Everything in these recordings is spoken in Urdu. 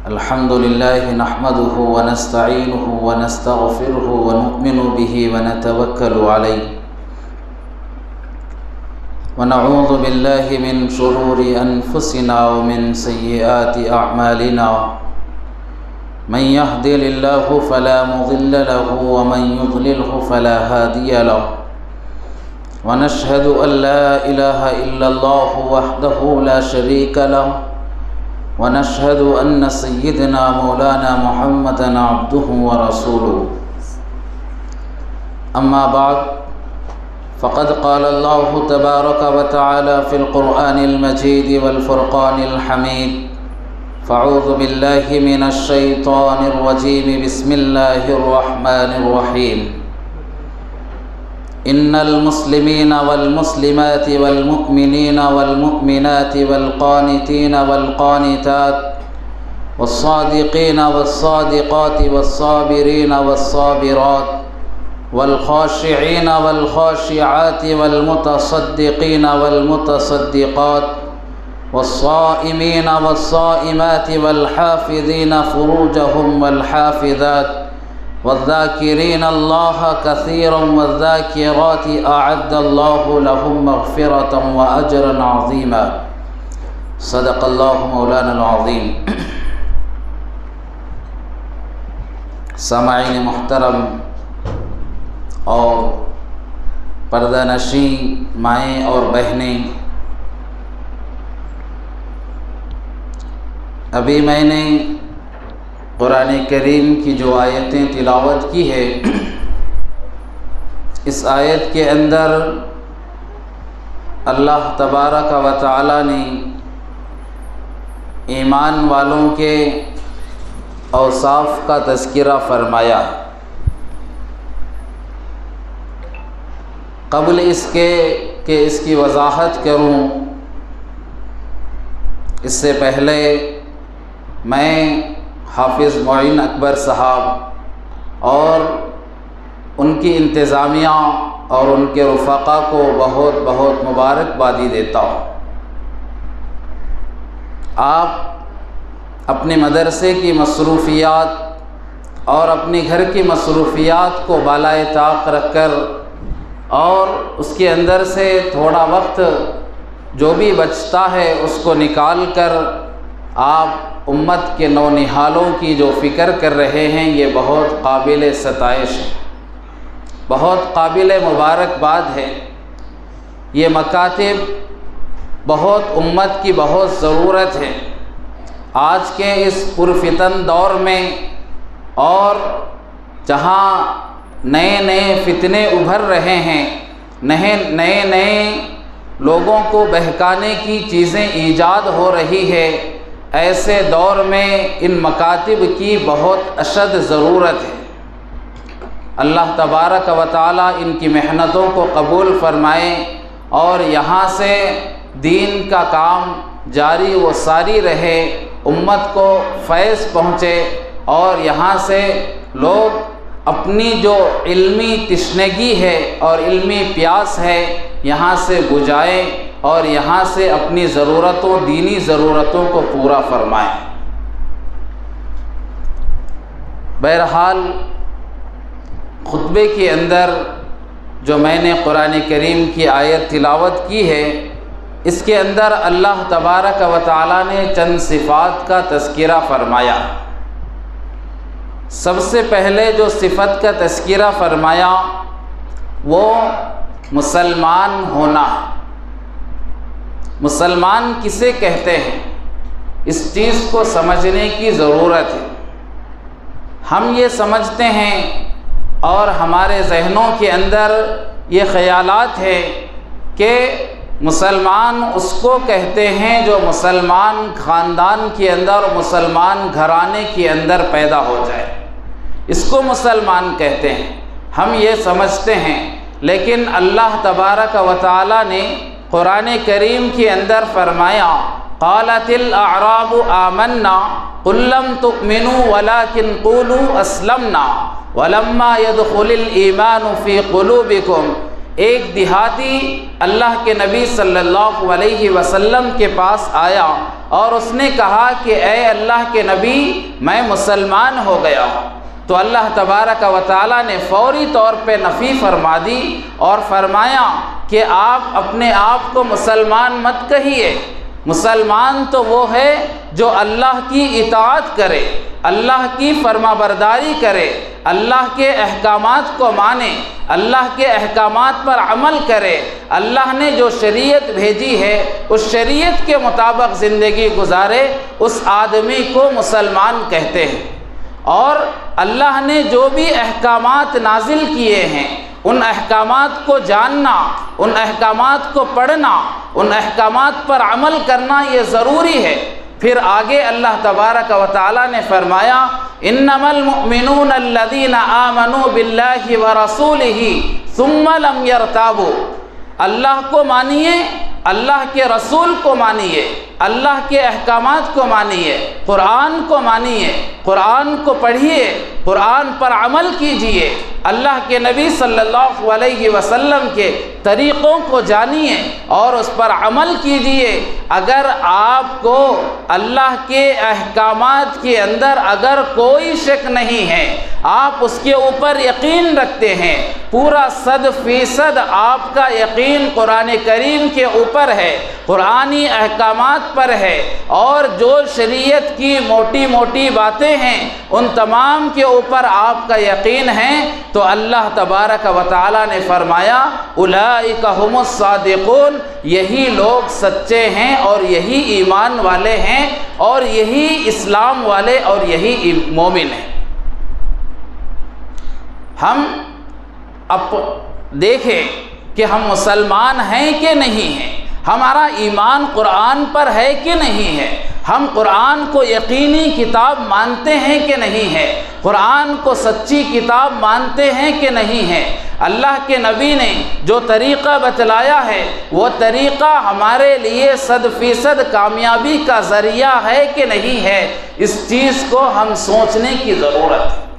الحمد لله نحمده ونستعينه ونستغفره ونؤمن به ونتوكل عليه ونعوذ بالله من شرور أنفسنا ومن سيئات أعمالنا من يهدي الله فلا مضل له ومن يضلله فلا هادي له ونشهد أن لا إله إلا الله وحده لا شريك له ونشهد أن سيدنا مولانا محمدا عبده ورسوله أما بعد فقد قال الله تبارك وتعالى في القرآن المجيد والفرقان الحميد فأعوذ بالله من الشيطان الرجيم بسم الله الرحمن الرحيم إن المسلمين والمسلمات والمؤمنين والمؤمنات والقانتين والقانتات والصادقين والصادقات والصابرين والصابرات والخاشعين والخاشعات والمتصدقين والمتصدقات والصائمين والصائمات والحافظين فروجهم والحافظات والذاكرين الله كثيرا والذاكرات أعد الله لهم مغفرة وأجرا عظيما صدق الله مولانا العظيم۔ سامعین محترم اور پردہ نشین مائیں اور بہنیں، ابھی میں نے قرآن کریم کی جو آیتیں تلاوت کی ہے، اس آیت کے اندر اللہ تبارک و تعالی نے ایمان والوں کے اوصاف کا تذکرہ فرمایا۔ قبل اس کے کہ اس کی وضاحت کروں، اس سے پہلے میں حافظ معین اکبر صاحب اور ان کی انتظامیہ اور ان کے رفقا کو بہت بہت مبارکبادی دیتا ہوں۔ آپ اپنے مدرسے کی مصروفیات اور اپنے گھر کی مصروفیات کو بالائے طاق رکھ کر اور اس کے اندر سے تھوڑا وقت جو بھی بچتا ہے اس کو نکال کر آپ امت کے نونہالوں کی جو فکر کر رہے ہیں، یہ بہت قابل ستائش ہے، بہت قابل مبارکباد ہے۔ یہ مکاتب بہت امت کی بہت ضرورت ہے آج کے اس پرفتن دور میں، اور جہاں نئے نئے فتنے ابھر رہے ہیں، نئے لوگوں کو بہکانے کی چیزیں ایجاد ہو رہی ہے، ایسے دور میں ان مکاتب کی بہت اشد ضرورت ہے۔ اللہ تبارک و تعالی ان کی محنتوں کو قبول فرمائے اور یہاں سے دین کا کام جاری و ساری رہے، امت کو فیض پہنچے اور یہاں سے لوگ اپنی جو علمی تشنگی ہے اور علمی پیاس ہے یہاں سے بجھائیں اور یہاں سے اپنی ضرورتوں، دینی ضرورتوں کو پورا فرمائیں۔ بہرحال خطبے کے اندر جو میں نے قرآن کریم کی آیت تلاوت کی ہے، اس کے اندر اللہ تبارک و تعالی نے چند صفات کا تذکرہ فرمایا۔ سب سے پہلے جو صفت کا تذکرہ فرمایا وہ مسلمان ہونا ہے۔ مسلمان کسے کہتے ہیں، اس چیز کو سمجھنے کی ضرورت ہے۔ ہم یہ سمجھتے ہیں اور ہمارے ذہنوں کے اندر یہ خیالات ہیں کہ مسلمان اس کو کہتے ہیں جو مسلمان خاندان کے اندر، مسلمان گھرانے کے اندر پیدا ہو جائے، اس کو مسلمان کہتے ہیں، ہم یہ سمجھتے ہیں۔ لیکن اللہ تبارک و تعالی نے قرآن کریم کے اندر فرمایا، قالت الاعراب آمنا قل لم تؤمنوا ولكن قولوا اسلمنا ولما يدخل الایمان فی قلوبکم ایک دیہاتی اللہ کے نبی صلی اللہ علیہ وسلم کے پاس آیا اور اس نے کہا کہ اے اللہ کے نبی میں مسلمان ہو گیا ہوں۔ تو اللہ تبارک و تعالیٰ نے فوری طور پہ نفی فرما دی اور فرمایا کہ آپ اپنے آپ کو مسلمان مت کہیے، مسلمان تو وہ ہے جو اللہ کی اطاعت کرے، اللہ کی فرما برداری کرے، اللہ کے احکامات کو مانے، اللہ کے احکامات پر عمل کرے، اللہ نے جو شریعت بھیجی ہے اس شریعت کے مطابق زندگی گزارے، اس آدمی کو مسلمان کہتے ہیں۔ اور اللہ نے جو بھی احکامات نازل کیے ہیں ان احکامات کو جاننا، ان احکامات کو پڑھنا، ان احکامات پر عمل کرنا یہ ضروری ہے۔ پھر آگے اللہ تبارک و تعالیٰ نے فرمایا انما المؤمنون الذین آمنوا باللہ ورسولہ ثم لم یرتابوا، اللہ کو مانیے، اللہ کے رسول کو مانیے، اللہ کے احکامات کو مانیے، قرآن کو مانیے، قرآن کو پڑھیے، قرآن پر عمل کیجیے، اللہ کے نبی صلی اللہ علیہ وسلم کے طریقوں کو جانیے اور اس پر عمل کیجیے۔ اگر آپ کو اللہ کے احکامات کے اندر اگر کوئی شک نہیں ہے، آپ اس کے اوپر یقین رکھتے ہیں، پورا 100% آپ کا یقین قرآن کریم کے اوپر ہے، قرآنی احکامات پر ہے، اور جو شریعت کی موٹی موٹی باتیں ہیں ان تمام کے اوپر آپ کا یقین ہے، تو اللہ تبارک و تعالیٰ نے فرمایا اولئک هم الصادقون، یہی لوگ سچے ہیں اور یہی ایمان والے ہیں اور یہی اسلام والے اور یہی مومن ہیں۔ ہم اب دیکھیں کہ ہم مسلمان ہیں کہ نہیں ہیں، ہمارا ایمان قرآن پر ہے کہ نہیں ہے، ہم قرآن کو یقینی کتاب مانتے ہیں کہ نہیں ہے، قرآن کو سچی کتاب مانتے ہیں کہ نہیں ہے، اللہ کے نبی نے جو طریقہ بتلایا ہے وہ طریقہ ہمارے لیے 100% کامیابی کا ذریعہ ہے کہ نہیں ہے، اس چیز کو ہم سوچنے کی ضرورت ہے۔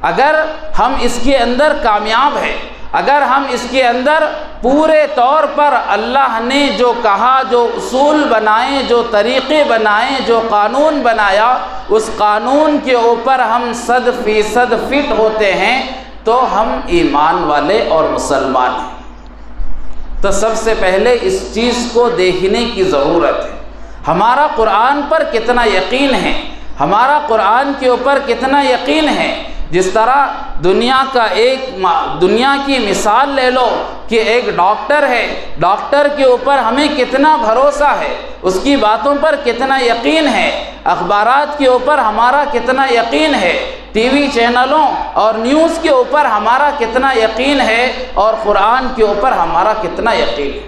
اگر ہم اس کے اندر کامیاب ہیں، اگر ہم اس کے اندر پورے طور پر اللہ نے جو کہا، جو اصول بنائے، جو طریقے بنائے، جو قانون بنایا، اس قانون کے اوپر ہم 100% فٹ ہوتے ہیں تو ہم ایمان والے اور مسلمان ہیں۔ تو سب سے پہلے اس چیز کو دیکھنے کی ضرورت ہے، ہمارا قرآن پر کتنا یقین ہے، ہمارا قرآن کے اوپر کتنا یقین ہے۔ جس طرح دنیا کی مثال لے لو کہ ایک ڈاکٹر ہے، ڈاکٹر کے اوپر ہمیں کتنا بھروسہ ہے، اس کی باتوں پر کتنا یقین ہے، اخبارات کے اوپر ہمارا کتنا یقین ہے، ٹی وی چینلوں اور نیوز کے اوپر ہمارا کتنا یقین ہے، اور قرآن کے اوپر ہمارا کتنا یقین ہے۔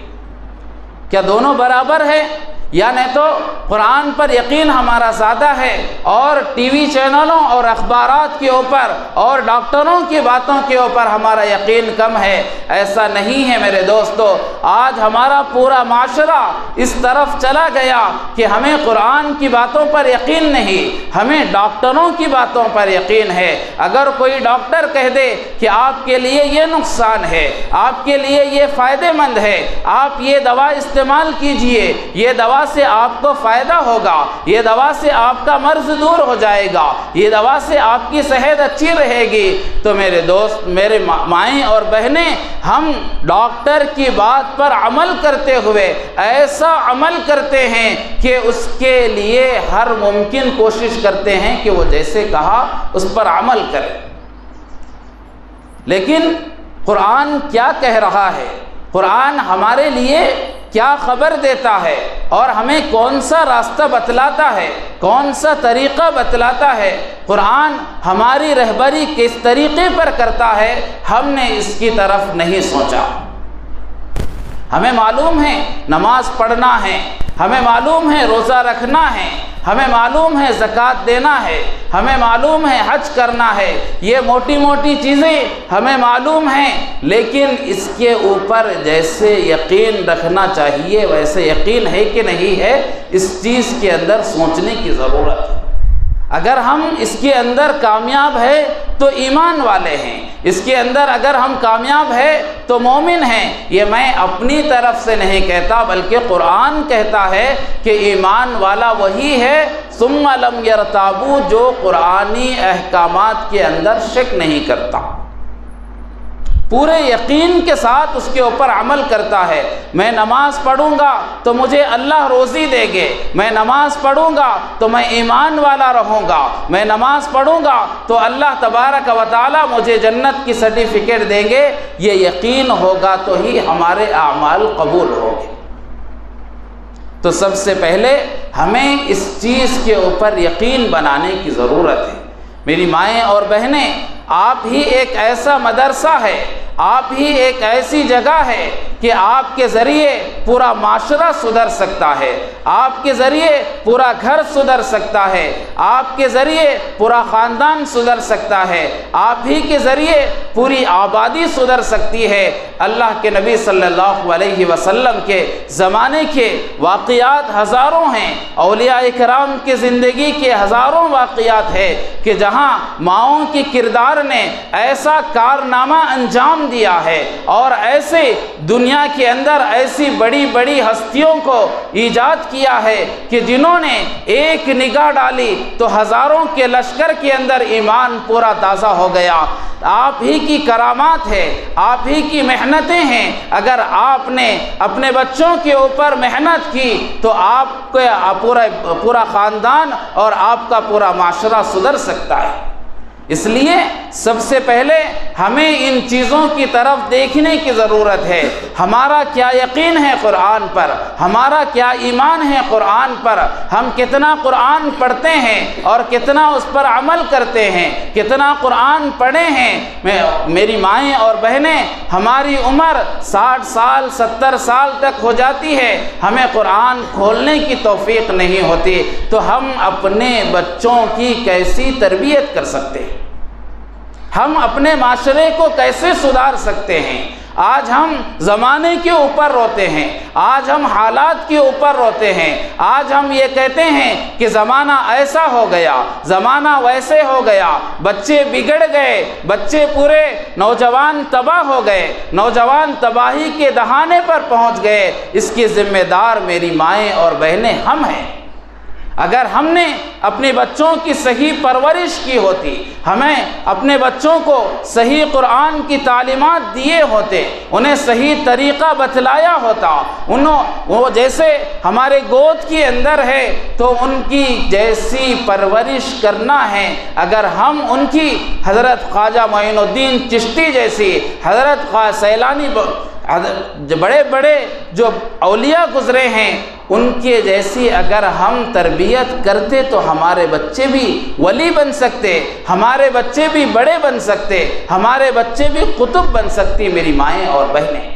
کیا دونوں برابر ہے؟ یا نہیں تو قرآن پر یقین ہمارا زیادہ ہے اور ٹی وی چینلوں اور اخبارات کے اوپر اور ڈاکٹروں کی باتوں کے اوپر ہمارا یقین کم ہے؟ ایسا نہیں ہے میرے دوستو۔ آج ہمارا پورا معاشرہ اس طرف چلا گیا کہ ہمیں قرآن کی باتوں پر یقین نہیں، ہمیں ڈاکٹروں کی باتوں پر یقین ہے۔ اگر کوئی ڈاکٹر کہہ دے کہ آپ کے لیے یہ نقصان ہے، آپ کے لیے یہ فائدہ مند ہے، آپ یہ دوا استعمال کیجئے، یہ دوا سے آپ کو فائدہ ہوگا، یہ دوا سے آپ کا مرض دور ہو جائے گا، یہ دوا سے آپ کی صحت اچھی رہے گی، تو میرے دوست، میرے مائیں اور بہنیں، ہم ڈاکٹر کی بات پر عمل کرتے ہوئے ایسا عمل کرتے ہیں کہ اس کے لیے ہر ممکن کوشش کرتے ہیں کہ وہ جیسے کہا اس پر عمل کرے۔ لیکن قرآن کیا کہہ رہا ہے؟ قرآن ہمارے لیے کیا خبر دیتا ہے اور ہمیں کون سا راستہ بتلاتا ہے، کون سا طریقہ بتلاتا ہے؟ قرآن ہماری رہبری کس طریقے پر کرتا ہے، ہم نے اس کی طرف نہیں سوچا۔ ہمیں معلوم ہے نماز پڑھنا ہے، ہمیں معلوم ہے روزہ رکھنا ہے، ہمیں معلوم ہے زکوٰۃ دینا ہے، ہمیں معلوم ہے حج کرنا ہے، یہ موٹی موٹی چیزیں ہمیں معلوم ہیں، لیکن اس کے اوپر جیسے یقین رکھنا چاہیے ویسے یقین ہے کہ نہیں ہے، اس چیز کے اندر سوچنے کی ضرورت ہے۔ اگر ہم اس کے اندر کامیاب ہیں تو ایمان والے ہیں، اس کے اندر اگر ہم کامیاب ہیں تو مومن ہیں۔ یہ میں اپنی طرف سے نہیں کہتا بلکہ قرآن کہتا ہے کہ ایمان والا وہی ہے ثم لم یرتابوا، جو قرآنی احکامات کے اندر شک نہیں کرتا، پورے یقین کے ساتھ اس کے اوپر عمل کرتا ہے۔ میں نماز پڑھوں گا تو مجھے اللہ روزی دے گے، میں نماز پڑھوں گا تو میں ایمان والا رہوں گا، میں نماز پڑھوں گا تو اللہ تبارک و تعالی مجھے جنت کی سرٹیفکیٹ دیں گے، یہ یقین ہوگا تو ہی ہمارے اعمال قبول ہوں گے۔ تو سب سے پہلے ہمیں اس چیز کے اوپر یقین بنانے کی ضرورت ہے۔ میری مائیں اور بہنیں، آپ ہی ایک ایسا مدرسہ ہے، آپ ہی ایک ایسی جگہ ہے کہ آپ کے ذریعے پورا معاشرہ سدھر سکتا ہے، آپ کے ذریعے پورا گھر سدھر سکتا ہے، آپ کے ذریعے پورا خاندان سدھر سکتا ہے، آپ ہی کے ذریعے پوری آبادی سدھر سکتی ہے۔ اللہ کے نبی صلی اللہ علیہ وسلم کے زمانے کے واقعات ہزاروں ہیں، اولیاء کرام کی زندگی کے ہزاروں واقعات ہیں کہ جہاں ماؤں کی کردار نے ایسا کارنامہ انجام دیا ہے اور ایسے دنیا کے اندر ایسی بڑی بڑی ہستیوں کو ایجاد کیا ہے کہ جنہوں نے ایک نگاہ ڈالی تو ہزاروں کے لشکر کے اندر ایمان پورا تازہ ہو گیا۔ آپ ہی کی کرامات ہے، آپ ہی کی محنتیں ہیں۔ اگر آپ نے اپنے بچوں کے اوپر محنت کی تو آپ کا پورا خاندان اور آپ کا پورا معاشرہ سدھر سکتا ہے۔ اس لیے سب سے پہلے ہمیں ان چیزوں کی طرف دیکھنے کی ضرورت ہے۔ ہمارا کیا یقین ہے قرآن پر، ہمارا کیا ایمان ہے قرآن پر، ہم کتنا قرآن پڑھتے ہیں اور کتنا اس پر عمل کرتے ہیں، کتنا قرآن پڑھے ہیں۔ میری مائیں اور بہنیں، ہماری عمر 60 سال 70 سال تک ہو جاتی ہے، ہمیں قرآن کھولنے کی توفیق نہیں ہوتی، تو ہم اپنے بچوں کی کیسی تربیت کر سکتے ہیں؟ ہم اپنے معاشرے کو کیسے سدھار سکتے ہیں؟ آج ہم زمانے کے اوپر روتے ہیں، آج ہم حالات کے اوپر روتے ہیں، آج ہم یہ کہتے ہیں کہ زمانہ ایسا ہو گیا، زمانہ ویسے ہو گیا، بچے بگڑ گئے، بچے پورے نوجوان تباہ ہو گئے، نوجوان تباہی کے دہانے پر پہنچ گئے۔ اس کی ذمہ دار میری مائیں اور بہنیں ہم ہیں۔ اگر ہم نے اپنے بچوں کی صحیح پرورش کی ہوتی، ہمیں اپنے بچوں کو صحیح قرآن کی تعلیمات دیے ہوتے، انہیں صحیح طریقہ بتلایا ہوتا، وہ جیسے ہمارے گود کے اندر ہے تو ان کی جیسی پرورش کرنا ہے۔ اگر ہم ان کی حضرت خواجہ معین الدین چشتی جیسی، حضرت سیلانی، بڑے بڑے جو اولیاء گزرے ہیں، ان کے جیسی اگر ہم تربیت کرتے تو ہمارے بچے بھی ولی بن سکتے، ہمارے بچے بھی بڑے بن سکتے، ہمارے بچے بھی قطب بن سکتی۔ میری مائیں اور بہنیں،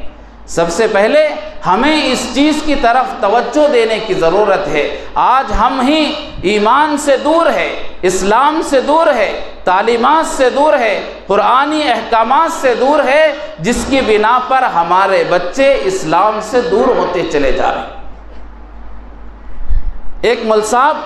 سب سے پہلے ہمیں اس چیز کی طرف توجہ دینے کی ضرورت ہے۔ آج ہم ہی ایمان سے دور ہے، اسلام سے دور ہے، تعلیمات سے دور ہے، قرآنی احکامات سے دور ہے، جس کی بنا پر ہمارے بچے اسلام سے دور ہوتے چلے جا رہے ہیں۔ ایک مول صاحب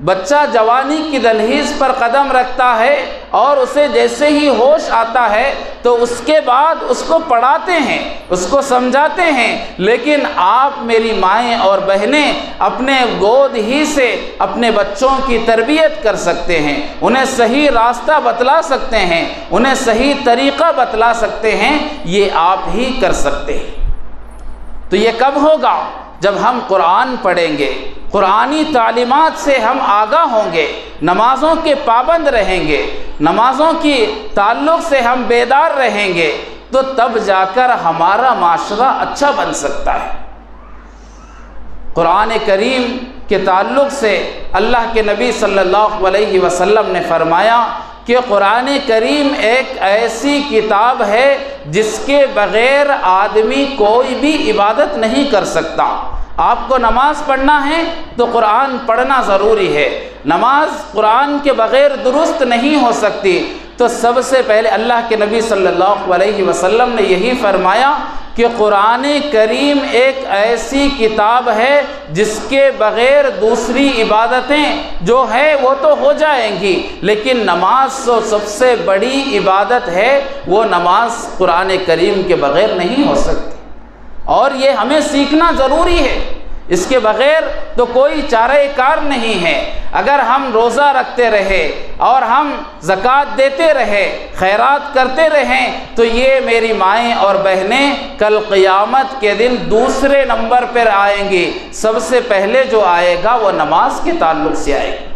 بچہ جوانی کی دہلیز پر قدم رکھتا ہے اور اسے جیسے ہی ہوش آتا ہے تو اس کے بعد اس کو پڑھاتے ہیں، اس کو سمجھاتے ہیں، لیکن آپ میری مائیں اور بہنیں اپنے گود ہی سے اپنے بچوں کی تربیت کر سکتے ہیں، انہیں صحیح راستہ بتلا سکتے ہیں، انہیں صحیح طریقہ بتلا سکتے ہیں، یہ آپ ہی کر سکتے ہیں۔ تو یہ کب ہوگا؟ جب ہم قرآن پڑھیں گے، قرآنی تعلیمات سے ہم آگاہ ہوں گے، نمازوں کے پابند رہیں گے، نمازوں کی تعلق سے ہم بیدار رہیں گے، تو تب جا کر ہمارا معاشرہ اچھا بن سکتا ہے۔ قرآن کریم کے تعلق سے اللہ کے نبی صلی اللہ علیہ وسلم نے فرمایا کہ قرآن کریم ایک ایسی کتاب ہے جس کے بغیر آدمی کوئی بھی عبادت نہیں کر سکتا۔ آپ کو نماز پڑھنا ہے تو قرآن پڑھنا ضروری ہے، نماز قرآن کے بغیر درست نہیں ہو سکتی۔ تو سب سے پہلے اللہ کے نبی صلی اللہ علیہ وسلم نے یہی فرمایا کہ قرآن کریم ایک ایسی کتاب ہے جس کے بغیر دوسری عبادتیں جو ہے وہ تو ہو جائیں گی، لیکن نماز تو سب سے بڑی عبادت ہے، وہ نماز قرآن کریم کے بغیر نہیں ہو سکتی، اور یہ ہمیں سیکھنا ضروری ہے، اس کے بغیر تو کوئی چارہ کار نہیں ہے۔ اگر ہم روزہ رکھتے رہے اور ہم زکوٰۃ دیتے رہے، خیرات کرتے رہیں، تو یہ میری مائیں اور بہنیں کل قیامت کے دن دوسرے نمبر پر آئیں گی، سب سے پہلے جو آئے گا وہ نماز کے تعلق سے آئے گی۔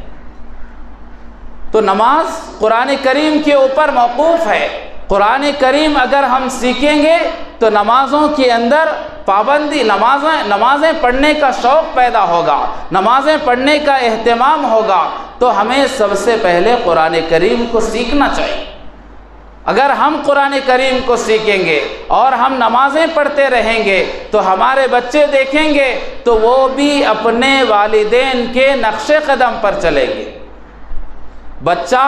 تو نماز قرآن کریم کے اوپر موقوف ہے۔ قرآن کریم اگر ہم سیکھیں گے تو نمازوں کے اندر پابندی، نمازیں پڑھنے کا شوق پیدا ہوگا، نمازیں پڑھنے کا اہتمام ہوگا، تو ہمیں سب سے پہلے قرآن کریم کو سیکھنا چاہیے۔ اگر ہم قرآن کریم کو سیکھیں گے اور ہم نمازیں پڑھتے رہیں گے تو ہمارے بچے دیکھیں گے تو وہ بھی اپنے والدین کے نقش قدم پر چلیں گے۔ بچہ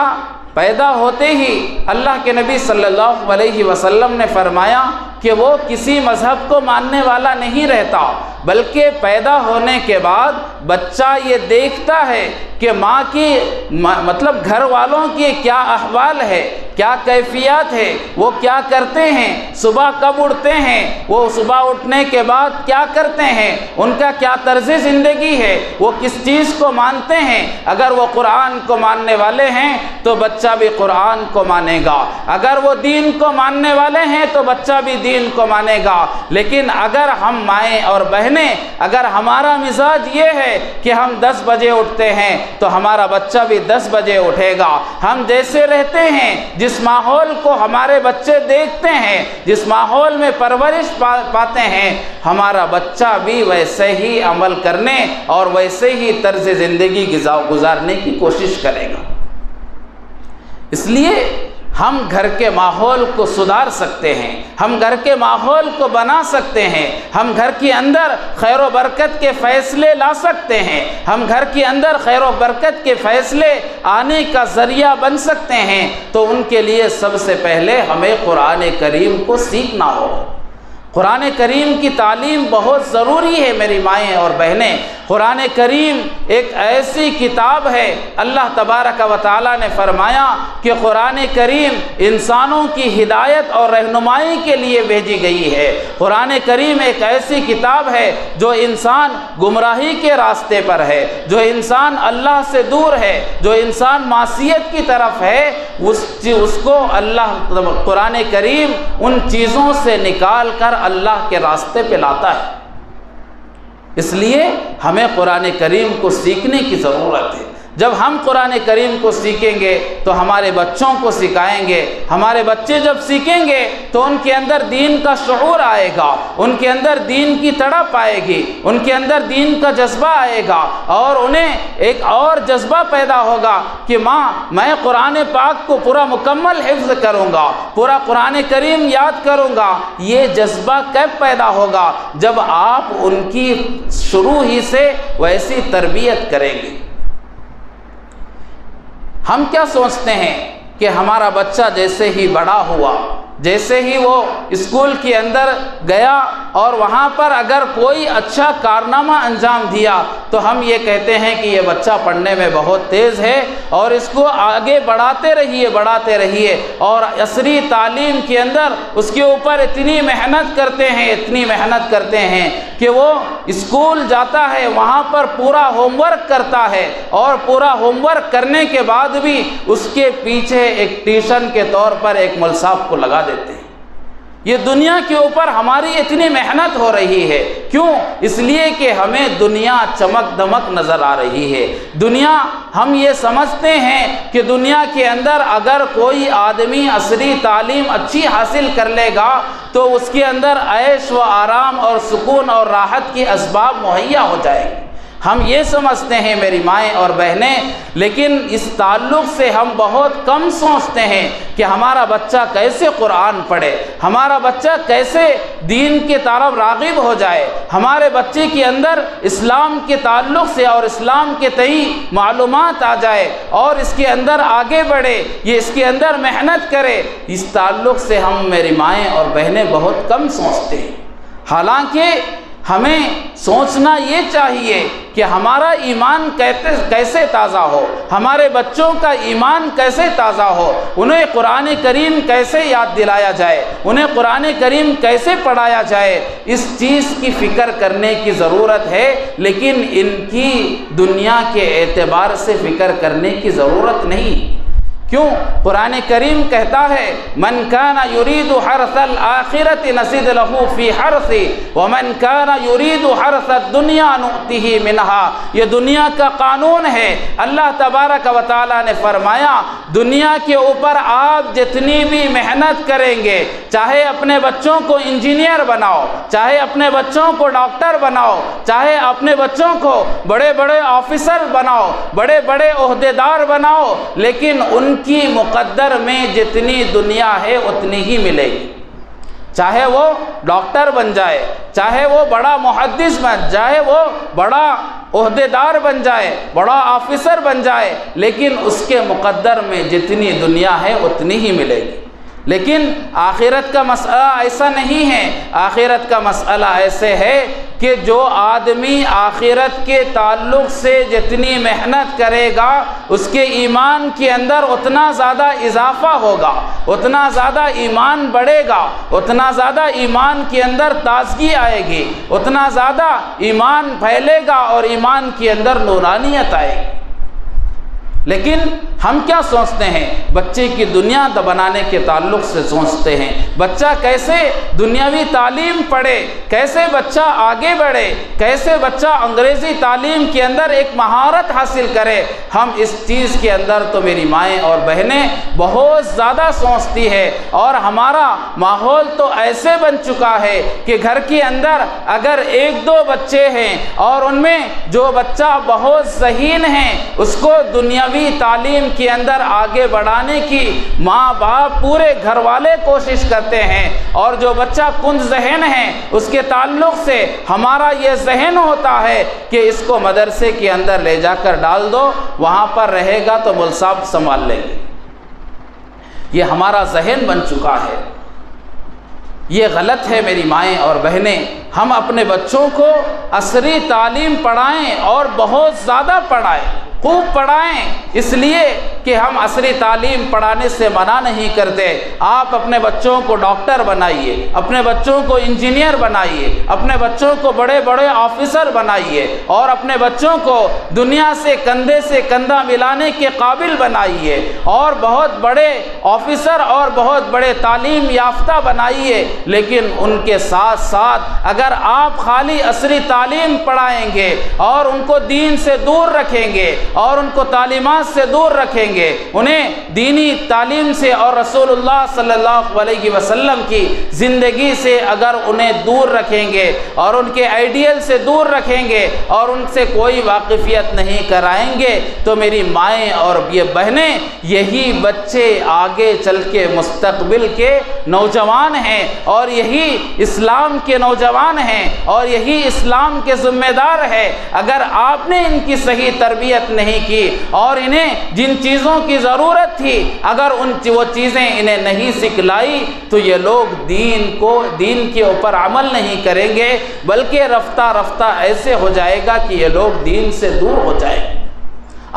پیدا ہوتے ہی اللہ کے نبی صلی اللہ علیہ وسلم نے فرمایا کہ وہ کسی مذہب کو ماننے والا نہیں رہتا، بلکہ پیدا ہونے کے بعد بچہ یہ دیکھتا ہے کہ ماں کی مطلب گھر والوں کی کیا احوال ہے، کیا کیفیات ہے، وہ کیا کرتے ہیں، صبح کب اٹھتے ہیں، وہ صبح اٹھنے کے بعد کیا کرتے ہیں، ان کا کیا طرز زندگی ہے، وہ کس چیز کو مانتے ہیں۔ اگر وہ قرآن کو ماننے والے ہیں تو بچہ بھی قرآن کو مانے گا، اگر وہ دین کو ماننے والے ہیں تو بچہ بھی دین کو مانے گا۔ لیکن اگر ہم مائیں اور بہنیں، اگر ہمارا مزاج یہ ہے کہ ہم 10 بجے اٹھتے ہیں تو ہمارا بچہ بھی 10 بجے اٹھے گا۔ ہم جیسے رہتے ہیں، جس ماحول کو ہمارے بچے دیکھتے ہیں، جس ماحول میں پرورش پاتے ہیں، ہمارا بچہ بھی ویسے ہی عمل کرنے اور ویسے ہی طرز زندگی گزارنے کی کوشش کرے گا۔ اس لیے ہم گھر کے ماحول کو سدھار سکتے ہیں، ہم گھر کے ماحول کو بنا سکتے ہیں، ہم گھر کے اندر خیر و برکت کے فیصلے لا سکتے ہیں، ہم گھر کے اندر خیر و برکت کے فیصلے آنے کا ذریعہ بن سکتے ہیں۔ تو ان کے لیے سب سے پہلے ہمیں قرآن کریم کو سیکھنا ہوگا۔ قرآن کریم کی تعلیم بہت ضروری ہے میری مائیں اور بہنیں۔ قرآن کریم ایک ایسی کتاب ہے، اللہ تبارک و تعالیٰ نے فرمایا کہ قرآن کریم انسانوں کی ہدایت اور رہنمائی کے لیے بھیجی گئی ہے۔ قرآن کریم ایک ایسی کتاب ہے جو انسان گمراہی کے راستے پر ہے، جو انسان اللہ سے دور ہے، جو انسان معصیت کی طرف ہے، اس کو اللہ قرآن کریم ان چیزوں سے نکال کر اللہ کے راستے پہ لاتا ہے۔ اس لیے ہمیں قرآن کریم کو سیکھنے کی ضرورت ہے۔ جب ہم قرآن کریم کو سیکھیں گے تو ہمارے بچوں کو سکھائیں گے، ہمارے بچے جب سیکھیں گے تو ان کے اندر دین کا شعور آئے گا، ان کے اندر دین کی تڑپ آئے گی، ان کے اندر دین کا جذبہ آئے گا، اور انہیں ایک اور جذبہ پیدا ہوگا کہ میں قرآن پاک کو پورا مکمل حفظ کروں گا، پورا قرآن کریم یاد کروں گا۔ یہ جذبہ کب پیدا ہوگا؟ جب آپ ان کی شروع ہی سے ویسی تربیت کریں گے۔ ہم کیا سوچتے ہیں کہ ہمارا بچہ جیسے ہی بڑا ہوا، جیسے ہی وہ اسکول کے اندر گیا اور وہاں پر اگر کوئی اچھا کارنامہ انجام دیا تو ہم یہ کہتے ہیں کہ یہ بچہ پڑھنے میں بہت تیز ہے اور اس کو آگے بڑھاتے رہیے اور عصری تعلیم کے اندر اس کے اوپر اتنی محنت کرتے ہیں کہ وہ اسکول جاتا ہے، وہاں پر پورا ہوم ورک کرتا ہے، اور پورا ہوم ورک کرنے کے بعد بھی اس کے پیچھے ایک ٹیوشن کے طور پر ایک ملصاف کو لگا دیتے ہیں۔ یہ دنیا کے اوپر ہماری اتنی محنت ہو رہی ہے، کیوں؟ اس لیے کہ ہمیں دنیا چمک دمک نظر آ رہی ہے۔ دنیا، ہم یہ سمجھتے ہیں کہ دنیا کے اندر اگر کوئی آدمی عصری تعلیم اچھی حاصل کر لے گا تو اس کے اندر عیش و آرام اور سکون اور راحت کی اسباب مہیا ہو جائیں گے۔ ہم یہ سمجھتے ہیں میری مائیں اور بہنیں، لیکن اس تعلق سے ہم بہت کم سوچتے ہیں کہ ہمارا بچہ کیسے قرآن پڑھے، ہمارا بچہ کیسے دین کے طرف راغب ہو جائے، ہمارے بچے کے اندر اسلام کے تعلق سے اور اسلام کے تئیں معلومات آ جائے اور اس کے اندر آگے بڑھے، یہ اس کے اندر محنت کرے۔ اس تعلق سے ہم میری مائیں اور بہنیں بہت کم سوچتے ہیں۔ حالانکہ ہمیں سوچنا یہ چاہیے کہ ہمارا ایمان کیسے تازہ ہو، ہمارے بچوں کا ایمان کیسے تازہ ہو، انہیں قرآن کریم کیسے یاد دلایا جائے، انہیں قرآن کریم کیسے پڑھایا جائے، اس چیز کی فکر کرنے کی ضرورت ہے، لیکن ان کی دنیا کے اعتبار سے فکر کرنے کی ضرورت نہیں۔ کیوں؟ قرآن کریم کہتا ہے من کان یرید حرث الآخرۃ نزد لہ فی حرثہ ومن کان یرید حرث الدنیا نؤتہ منہا۔ یہ دنیا کا قانون ہے۔ اللہ تبارک و تعالیٰ نے فرمایا دنیا کے اوپر آپ جتنی بھی محنت کریں گے، چاہے اپنے بچوں کو انجینئر بناؤ، چاہے اپنے بچوں کو ڈاکٹر بناؤ، چاہے اپنے بچوں کو بڑے بڑے آفیسر بناؤ، بڑے بڑے عہدیدار بناؤ، لیکن ان کی مقدر میں جتنی دنیا ہے اتنی ہی ملے گی۔ چاہے وہ ڈاکٹر بن جائے، چاہے وہ بڑا محدث بن جائے، وہ بڑا عہدیدار بن جائے، بڑا آفیسر بن جائے، لیکن اس کے مقدر میں جتنی دنیا ہے اتنی ہی ملے گی۔ لیکن آخرت کا مسئلہ ایسا نہیں ہے۔ آخرت کا مسئلہ ایسے ہے کہ جو آدمی آخرت کے تعلق سے جتنی محنت کرے گا اس کے ایمان کے اندر اتنا زیادہ اضافہ ہوگا، اتنا زیادہ ایمان بڑھے گا، اتنا زیادہ ایمان کے اندر تازگی آئے گی، اتنا زیادہ ایمان پھیلے گا اور ایمان کے اندر نورانیت آئے گی۔ لیکن ہم کیا سوچتے ہیں؟ بچے کی دنیا بنانے کے تعلق سے سوچتے ہیں بچہ کیسے دنیاوی تعلیم پڑھے، کیسے بچہ آگے بڑھے، کیسے بچہ انگریزی تعلیم کے اندر ایک مہارت حاصل کرے۔ ہم اس چیز کے اندر تو میری مائیں اور بہنیں بہت زیادہ سوچتی ہے، اور ہمارا ماحول تو ایسے بن چکا ہے کہ گھر کے اندر اگر ایک دو بچے ہیں اور ان میں جو بچہ بہت ذہین ہے اس کو دنیاوی تعلیم کے اندر آگے بڑھانے کی ماں باپ پورے گھر والے کوشش کرتے ہیں، اور جو بچہ کند ذہن ہے اس کے تعلق سے ہمارا یہ ذہن ہوتا ہے کہ اس کو مدرسے کے اندر لے جا کر ڈال دو، وہاں پر رہے گا تو مول صاحب سنبھال لیں گے۔ یہ ہمارا ذہن بن چکا ہے۔ یہ غلط ہے میری مائیں اور بہنیں۔ ہم اپنے بچوں کو عصری تعلیم پڑھائیں اور بہت زیادہ پڑھائیں، خوب پڑھائیں، اس لیے کہ ہم عصری تعلیم پڑھانے سے منع نہیں کرتے۔ آپ اپنے بچوں کو ڈاکٹر بنائیے، اپنے بچوں کو انجینئر بنائیے، اپنے بچوں کو بڑے بڑے آفیسر بنائیے، اور اپنے بچوں کو دنیا سے کندھے سے کندھا ملانے کے قابل بنائیے، اور بہت بڑے آفیسر اور بہت بڑے تعلیم یافتہ بنائیے۔ لیکن ان کے ساتھ ساتھ اگر آپ خالی عصری تعلیم پڑھائیں گے اور ان کو دین سے دور رکھیں گے اور ان کو تعلیمات سے دور رکھیں گے، انہیں دینی تعلیم سے اور رسول اللہ صلی اللہ علیہ وسلم کی زندگی سے اگر انہیں دور رکھیں گے اور ان کے آئیڈیل سے دور رکھیں گے اور ان سے کوئی واقفیت نہیں کرائیں گے، تو میری مائیں اور یہ بہنیں، یہی بچے آگے چل کے مستقبل کے نوجوان ہیں، اور یہی اسلام کے نوجوان ہیں، اور یہی اسلام کے ذمہ دار ہے۔ اگر آپ نے ان کی صحیح تربیت نہیں کی اور انہیں جن چیزوں کی ضرورت تھی اگر وہ چیزیں انہیں نہیں سکھلائی، تو یہ لوگ دین کے اوپر عمل نہیں کریں گے، بلکہ رفتہ رفتہ ایسے ہو جائے گا کہ یہ لوگ دین سے دور ہو جائیں گے۔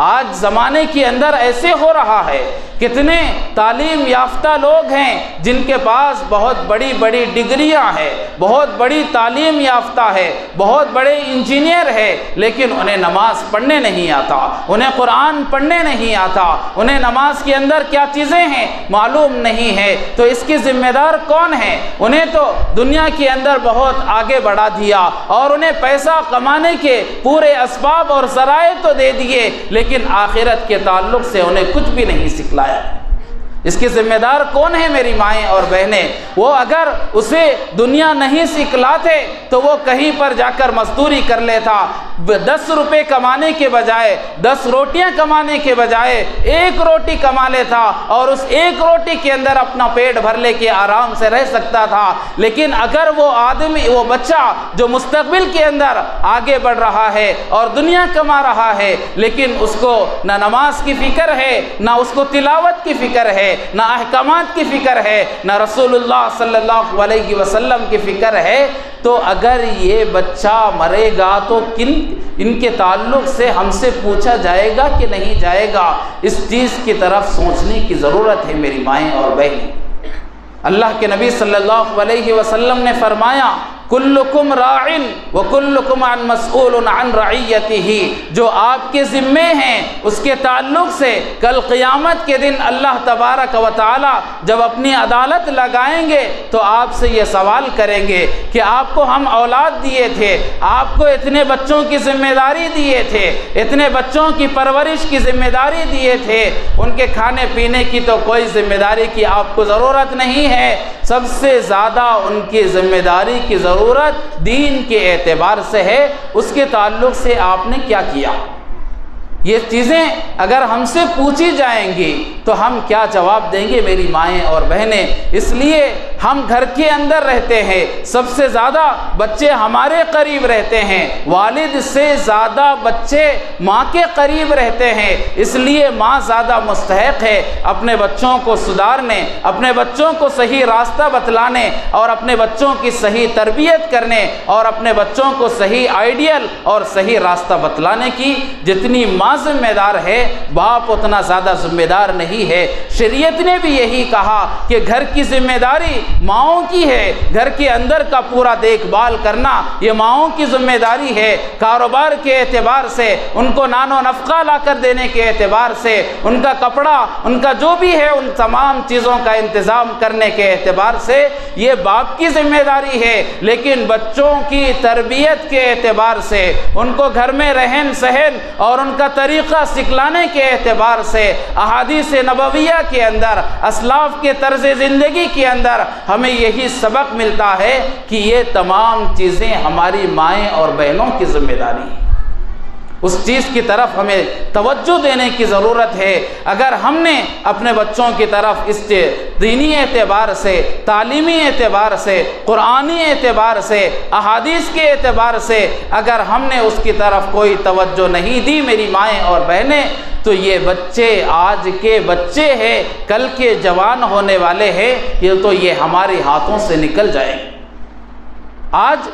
آج زمانے کے اندر ایسے ہو رہا ہے، کتنے تعلیم یافتہ لوگ ہیں جن کے پاس بہت بڑی بڑی ڈگریاں ہیں، بہت بڑی تعلیم یافتہ ہے، بہت بڑے انجینئر ہے، لیکن انہیں نماز پڑھنے نہیں آتا، انہیں قرآن پڑھنے نہیں آتا، انہیں نماز کے اندر کیا چیزیں ہیں معلوم نہیں ہے۔ تو اس کی ذمہ دار کون ہے؟ انہیں تو دنیا کے اندر بہت آگے بڑھا دیا اور انہیں پیسہ کمانے کے پورے اسباب اور ذرائع تو دے دیے، لیکن آخرت کے تعلق سے انہیں کچھ بھی نہیں سکھلایا۔ اس کی ذمہ دار کون ہے میری مائیں اور بہنیں؟ وہ اگر اسے دنیا نہیں سکھلاتے تو وہ کہیں پر جا کر مزدوری کر لیتا، 10 روپے کمانے کے بجائے 10 روٹیاں کمانے کے بجائے 1 روٹی کما لیتا، اور اس 1 روٹی کے اندر اپنا پیٹ بھر لے کے آرام سے رہ سکتا تھا۔ لیکن اگر وہ بچہ جو مستقبل کے اندر آگے بڑھ رہا ہے اور دنیا کما رہا ہے، لیکن اس کو نہ نماز کی فکر ہے، نہ اس کو تلاوت کی فکر ہے، ہے، نہ احکامات کی فکر ہے، نہ رسول اللہ صلی اللہ علیہ وسلم کی فکر ہے، تو اگر یہ بچہ مرے گا تو ان کے تعلق سے ہم سے پوچھا جائے گا کہ نہیں جائے گا؟ اس چیز کی طرف سوچنے کی ضرورت ہے میری مائیں اور بہنیں۔ اللہ کے نبی صلی اللہ علیہ وسلم نے فرمایا کلکم راعن وکلکم مسئول عن رعیتہ، جو آپ کے ذمے ہیں اس کے تعلق سے کل قیامت کے دن اللہ تبارک و تعالی جب اپنی عدالت لگائیں گے تو آپ سے یہ سوال کریں گے کہ آپ کو ہم اولاد دیے تھے، آپ کو اتنے بچوں کی ذمہ داری دیے تھے، اتنے بچوں کی پرورش کی ذمہ داری دیے تھے، ان کے کھانے پینے کی تو کوئی ذمہ داری کی آپ کو ضرورت نہیں ہے، سب سے زیادہ ان کی ذمہ داری کی ضرورت دین کے اعتبار سے ہے، اس کے تعلق سے آپ نے کیا کیا؟ یہ چیزیں اگر ہم سے پوچھی جائیں گی تو ہم کیا جواب دیں گے میری مائیں اور بہنیں؟ اس لیے ہم گھر کے اندر رہتے ہیں، سب سے زیادہ بچے ہمارے قریب رہتے ہیں، والد سے زیادہ بچے ماں کے قریب رہتے ہیں، اس لیے ماں زیادہ مستحق ہے اپنے بچوں کو سدھارنے، اپنے بچوں کو صحیح راستہ بتلانے اور اپنے بچوں کی صحیح تربیت کرنے اور اپنے بچوں کو صحیح آئیڈیل اور صحیح راستہ بتلانے کی جتنی ماں ذمہ دار ہے، باپ اتنا زیادہ ذمہ دار نہیں ہے۔ شریعت نے بھی یہی کہا کہ گھر کی ذمہ داری ماؤں کی ہے، گھر کے اندر کا پورا دیکھ بھال کرنا یہ ماؤں کی ذمہ داری ہے، کاروبار کے اعتبار سے، ان کو نان و نفقہ لا کر دینے کے اعتبار سے، ان کا کپڑا، ان کا جو بھی ہے ان تمام چیزوں کا انتظام کرنے کے اعتبار سے یہ باپ کی ذمہ داری ہے، لیکن بچوں کی تربیت کے اعتبار سے، ان کو گھر میں رہن سہن اور ان کا طریقہ سکھلانے کے اعتبار سے، احادیث نبویہ کے اندر، اسلاف کے طرز زندگی کے اندر ہمیں یہی سبق ملتا ہے کہ یہ تمام چیزیں ہماری مائیں اور بہنوں کی ذمہ داری ہیں۔ اس چیز کی طرف ہمیں توجہ دینے کی ضرورت ہے۔ اگر ہم نے اپنے بچوں کی طرف اس دینی اعتبار سے، تعلیمی اعتبار سے، قرآنی اعتبار سے، احادیث کے اعتبار سے اگر ہم نے اس کی طرف کوئی توجہ نہیں دی میری مائیں اور بہنیں، تو یہ بچے آج کے بچے ہیں، کل کے جوان ہونے والے ہیں، یہ تو یہ ہمارے ہاتھوں سے نکل جائیں گے۔ آج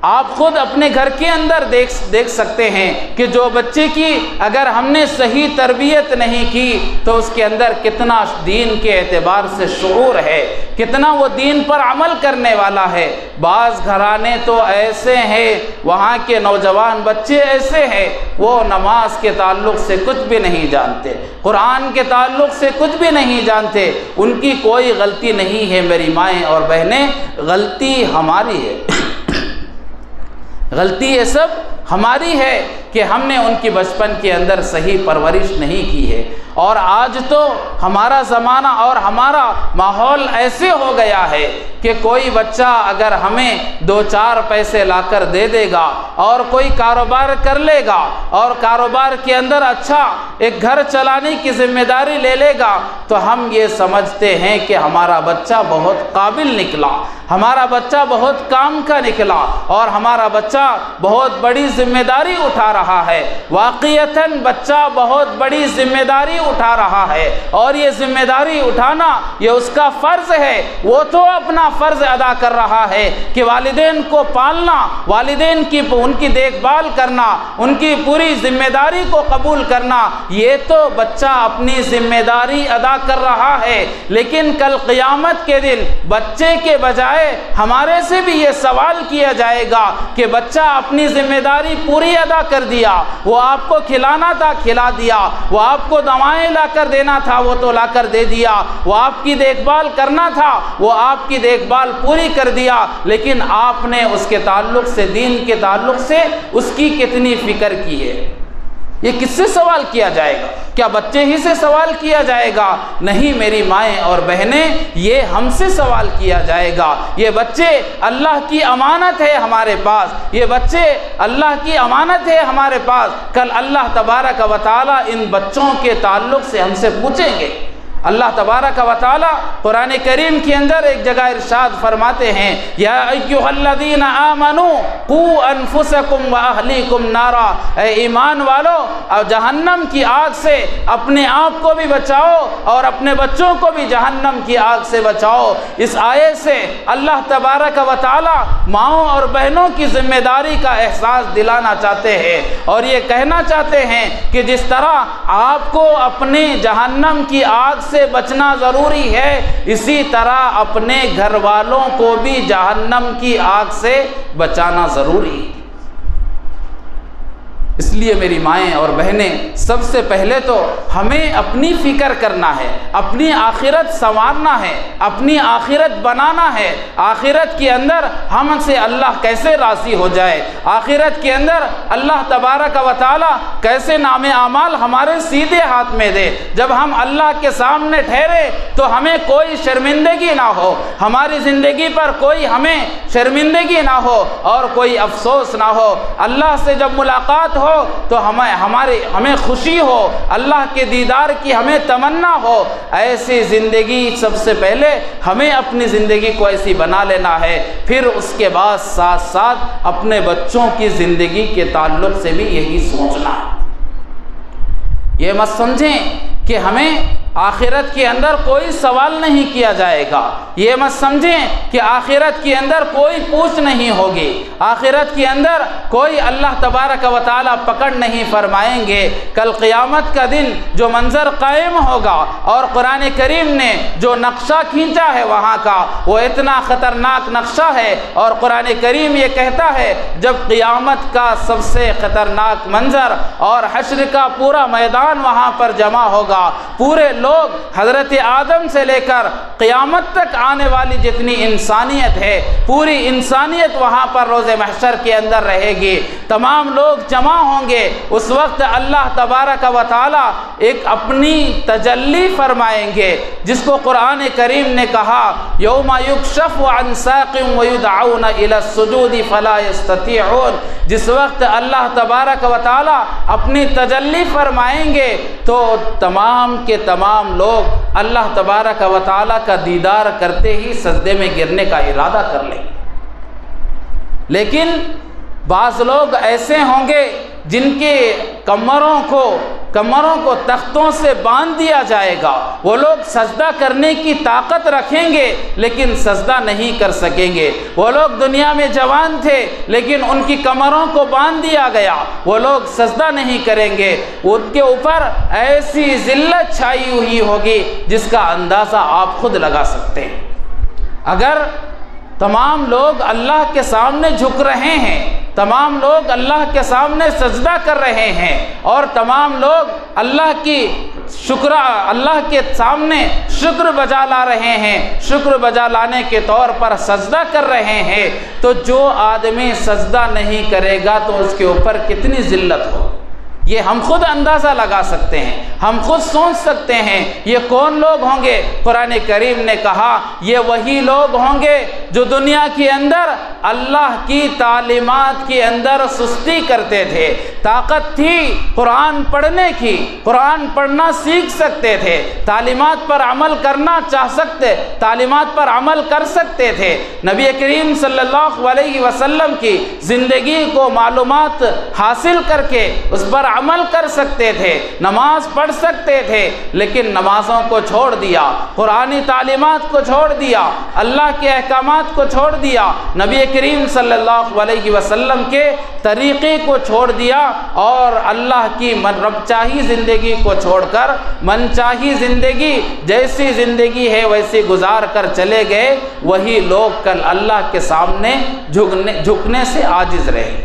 آپ خود اپنے گھر کے اندر دیکھ سکتے ہیں کہ جو بچے کی اگر ہم نے صحیح تربیت نہیں کی تو اس کے اندر کتنا دین کے اعتبار سے شعور ہے، کتنا وہ دین پر عمل کرنے والا ہے۔ بعض گھرانے تو ایسے ہیں، وہاں کے نوجوان بچے ایسے ہیں، وہ نماز کے تعلق سے کچھ بھی نہیں جانتے، قرآن کے تعلق سے کچھ بھی نہیں جانتے، ان کی کوئی غلطی نہیں ہے میری مائیں اور بہنیں، غلطی ہماری ہے، غلطی یہ سب ہماری ہے کہ ہم نے ان کی بچپن کے اندر صحیح پرورش نہیں کی ہے۔ اور آج تو ہمارا زمانہ اور ہمارا ماحول ایسے ہو گیا ہے کہ کوئی بچہ اگر ہمیں 2-4 پیسے لا کر دے دے گا اور کوئی کاروبار کر لے گا اور کاروبار کے اندر اچھا ایک گھر چلانے کی ذمہ داری لے لے گا تو ہم یہ سمجھتے ہیں کہ ہمارا بچہ بہت قابل نکلا، ہمارا بچہ بہت کام کا نکلا اور ہمارا بچہ بہت بڑی ذمہ داری اٹھا رہا ہے۔ واقعتاً بچہ بہت بڑی ذمہ داری اٹھا رہا ہے اور یہ ذمہ داری اٹھانا یہ اس کا فرض ہے، وہ تو اپنا فرض ادا کر رہا ہے کہ والدین کو پالنا، والدین کی ان کی دیکھ بھال کرنا، ان کی پوری ذمہ داری کو قبول کرنا، یہ تو بچہ اپنی ذمہ داری ادا کر رہا ہے۔ لیکن کل قیامت کے دن بچے کے بجائے ہمارے سے بھی یہ سوال کیا جائے گا کہ بچہ اپنی ذمہ داری پوری ادا کر دیا، وہ آپ کو کھلانا تھا کھلا دیا، وہ آپ کو دوائیں لا کر دینا تھا وہ تو لا کر دے دیا، وہ آپ کی دیکھ بھال کرنا تھا وہ آپ کی دیکھ بھال پوری کر دیا، لیکن آپ نے اس کے تعلق سے، دین کے تعلق سے اس کی کتنی فکر کی ہے؟ یہ کس سے سوال کیا جائے گا؟ کیا بچے ہی سے سوال کیا جائے گا؟ نہیں میری مائیں اور بہنیں، یہ ہم سے سوال کیا جائے گا۔ یہ بچے اللہ کی امانت ہے ہمارے پاس، یہ بچے اللہ کی امانت ہے ہمارے پاس۔ کل اللہ تبارک و تعالی ان بچوں کے تعلق سے ہم سے پوچھیں گے اللہ تبارک و تعالی قرآن کریم کے اندر ایک جگہ ارشاد فرماتے ہیں یا ایھا الذین آمنوا قوا انفسکم واہلیکم نارا، اے ایمان والو اور جہنم کی آگ سے اپنے آپ کو بھی بچاؤ اور اپنے بچوں کو بھی جہنم کی آگ سے بچاؤ۔ اس آیت سے اللہ تبارک و تعالی ماؤں اور بہنوں کی ذمہ داری کا احساس دلانا چاہتے ہیں اور یہ کہنا چاہتے ہیں کہ جس طرح آپ کو اپنے جہنم کی آگ سے بچنا ضروری ہے، اسی طرح اپنے گھر والوں کو بھی جہنم کی آگ سے بچانا ضروری ہے۔ اس لیے میری مائیں اور بہنیں، سب سے پہلے تو ہمیں اپنی فکر کرنا ہے، اپنی آخرت سنوارنا ہے، اپنی آخرت بنانا ہے۔ آخرت کے اندر ہم سے اللہ کیسے راضی ہو جائے، آخرت کے اندر اللہ تبارک و تعالی کیسے نام اعمال ہمارے سیدھے ہاتھ میں دے۔ جب ہم اللہ کے سامنے ٹھہرے تو ہمیں کوئی شرمندگی نہ ہو، ہماری زندگی پر کوئی ہمیں شرمندگی نہ ہو اور کوئی افسوس نہ ہو۔ اللہ سے جب ملاقات ہو تو ہمیں خوشی ہو، اللہ کے دیدار کی ہمیں تمنا ہو۔ ایسی زندگی سب سے پہلے ہمیں اپنی زندگی کو ایسی بنا لینا ہے، پھر اس کے بعد ساتھ ساتھ اپنے بچوں کی زندگی کے تعلق سے بھی یہی سوچنا ہے۔ یہ مت سمجھیں کہ ہمیں آخرت کے اندر کوئی سوال نہیں کیا جائے گا، یہ مت سمجھیں کہ آخرت کے اندر کوئی پوچھ نہیں ہوگی، آخرت کے اندر کوئی اللہ تبارک و تعالی پکڑ نہیں فرمائیں گے۔ کل قیامت کا دن جو منظر قائم ہوگا اور قرآن کریم نے جو نقشہ کھینچا ہے وہاں کا، وہ اتنا خطرناک نقشہ ہے اور قرآن کریم یہ کہتا ہے جب قیامت کا سب سے خطرناک منظر اور حشر کا پورا میدان وہاں پر جمع ہوگا، پورے لوگ حضرت آدم سے لے کر قیامت تک آنے والی جتنی انسانیت ہے، پوری انسانیت وہاں پر روز محشر کے اندر رہے گی، تمام لوگ جمع ہوں گے۔ اس وقت اللہ تبارک و تعالی ایک اپنی تجلی فرمائیں گے، جس کو قرآن کریم نے کہا یوم یکشف عن ساق ویدعون الی السجود فلا یستطیعون۔ جس وقت اللہ تبارک و تعالی اپنی تجلی فرمائیں گے تو تمام کے تمام لوگ اللہ تبارک و تعالی کا دیدار کرتے ہی سجدے میں گرنے کا ارادہ کر لیں گے۔ لیکن بعض لوگ ایسے ہوں گے جن کے کمروں کو تختوں سے باندھ دیا جائے گا، وہ لوگ سجدہ کرنے کی طاقت رکھیں گے لیکن سجدہ نہیں کر سکیں گے۔ وہ لوگ دنیا میں جوان تھے لیکن ان کی کمروں کو باندھ دیا گیا، وہ لوگ سجدہ نہیں کریں گے۔ ان کے اوپر ایسی ذلت چھائی ہوئی ہوگی جس کا اندازہ آپ خود لگا سکتے ہیں۔ اگر تمام لوگ اللہ کے سامنے جھک رہے ہیں، تمام لوگ اللہ کے سامنے سجدہ کر رہے ہیں اور تمام لوگ اللہ کے سامنے شکر بجا لا رہے ہیں، شکر بجا لانے کے طور پر سجدہ کر رہے ہیں، تو جو آدمی سجدہ نہیں کرے گا تو اس کے اوپر کتنی ذلت ہو، یہ ہم خود اندازہ لگا سکتے ہیں، ہم خود سوچ سکتے ہیں۔ یہ کون لوگ ہوں گے؟ قرآن کریم نے کہا یہ وہی لوگ ہوں گے جو دنیا کے اندر اللہ کی تعلیمات کے اندر سستی کرتے تھے، طاقت تھی قرآن پڑھنے کی، قرآن پڑھنا سیکھ سکتے تھے، تعلیمات پر عمل کرنا چاہ سکتے، تعلیمات پر عمل کر سکتے تھے، نبی کریم صلی اللہ علیہ وسلم کی زندگی کو معلومات حاصل کر کے اس پر عمل کر سکتے تھے، نماز پڑھ سکتے تھے، لیکن نمازوں کو چھوڑ دیا، قرآنی تعلیمات کو چھوڑ دیا، اللہ کے احکامات کو چھوڑ دیا، نبی کریم صلی اللہ علیہ وسلم کے طریقے کو چھوڑ دیا اور اللہ کی رب چاہی زندگی کو چھوڑ کر من چاہی زندگی، جیسی زندگی ہے ویسی گزار کر چلے گئے۔ وہی لوگ کل اللہ کے سامنے جھکنے سے عاجز رہے۔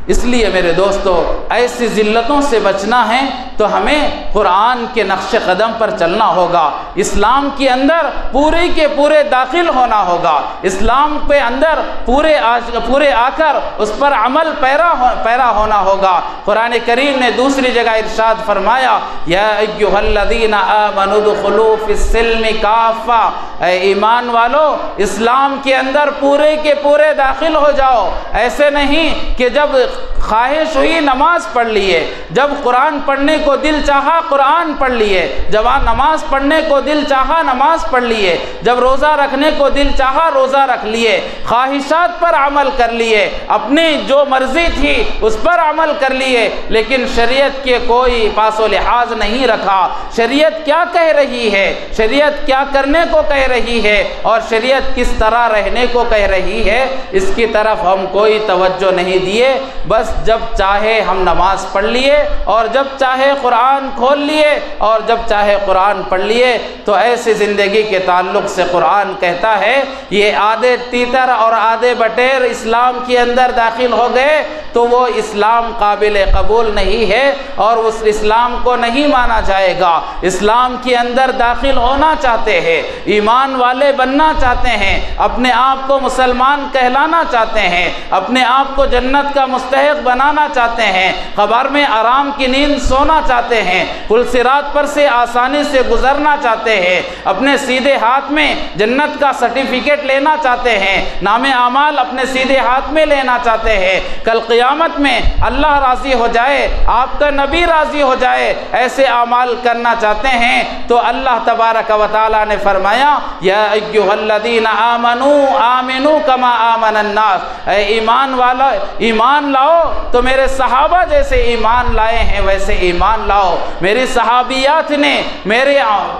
اس لیے میرے دوستو ایسی ذلتوں سے بچنا ہے تو ہمیں قرآن کے نقش قدم پر چلنا ہوگا، اسلام کے اندر پورے کے پورے داخل ہونا ہوگا، اسلام پہ اندر پورے آ کر اس پر عمل پیرا ہونا ہوگا۔ قرآن کریم نے دوسری جگہ ارشاد فرمایا یا ایھا الذین آمنوا ادخلوا فی السلم کافہ، اے ایمان والو اسلام کے اندر پورے کے پورے داخل ہو جاؤ۔ ایسے نہیں کہ جب خواہش ہوئی نماز پڑھ لیے، جب قرآن پڑھنے کو دل چاہا قرآن پڑھ لیے، جب نماز پڑھنے کو دل چاہا نماز پڑھ لیے، جب روزہ رکھنے کو دل چاہا روزہ رکھ لیے، خواہشات پر عمل کر لیے، اپنی جو مرضی تھی اس پر عمل کر لیے، لیکن شریعت کے کوئی پاس و لحاظ نہیں رکھا۔ شریعت کیا کہہ رہی ہے، شریعت کیا کرنے کو کہہ رہی ہے، اور شریعت کس طرح رہنے کو کہہ رہی ہے، اس کی طرف ہم کوئی توجہ نہیں دیے۔ بس جب چاہے ہم نماز پڑھ لیے، اور جب چاہے قرآن کھول لیے، اور جب چاہے قرآن پڑھ لیے۔ تو ایسی زندگی کے تعلق سے قرآن کہتا ہے یہ آدھے تیتر اور آدھے بٹیر اسلام کے اندر داخل ہو گئے تو وہ اسلام قابل قبول نہیں ہے، اور اس اسلام کو نہیں مانا جائے گا۔ اسلام کے اندر داخل ہونا چاہتے ہیں، ایمان والے بننا چاہتے ہیں، اپنے آپ کو مسلمان کہلانا چاہتے ہیں، اپنے آپ کو جنت کا مستحق بنانا چاہتے ہیں، قبر میں آرام کی نیند سونا چاہتے ہیں، پل صراط پر سے آسانی سے گزرنا چاہتے ہیں، اپنے سیدھے ہاتھ میں جنت کا سرٹیفکیٹ لینا چاہتے ہیں، نام اعمال اپنے سیدھے ہاتھ میں لینا چاہتے ہیں، کل قیامت میں اللہ راضی ہو جائے، آپ کا نبی راضی ہو جائے، ایسے اعمال کرنا چاہتے ہیں۔ تو اللہ تبارک و تعالی نے فرمایا یا ایھا الذین آمنوا آمنوا کما آمن الناس، اے ایمان والا ایمان لاؤ تو میرے صحابہ جیسے ایمان لائے ہیں ویسے ایمان لاؤ۔ میری صحابیات نے میرے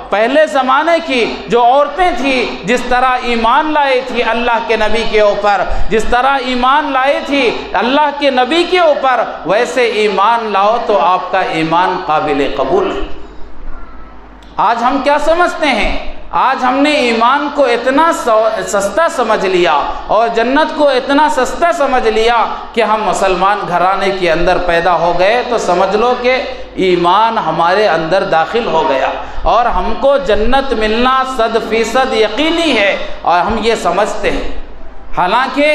پہلے زمانے کی جو عورتیں تھیں جس طرح ایمان لائی تھی اللہ کے نبی کے اوپر، جس طرح ایمان لائی تھی اللہ کے نبی کے اوپر، ویسے ایمان لاؤ تو آپ کا ایمان قابل قبول ہے۔ آج ہم کیا سمجھتے ہیں؟ آج ہم نے ایمان کو اتنا سستا سمجھ لیا اور جنت کو اتنا سستا سمجھ لیا کہ ہم مسلمان گھرانے کے اندر پیدا ہو گئے تو سمجھ لو کہ ایمان ہمارے اندر داخل ہو گیا اور ہم کو جنت ملنا 100% یقینی ہے، اور ہم یہ سمجھتے ہیں۔ حالانکہ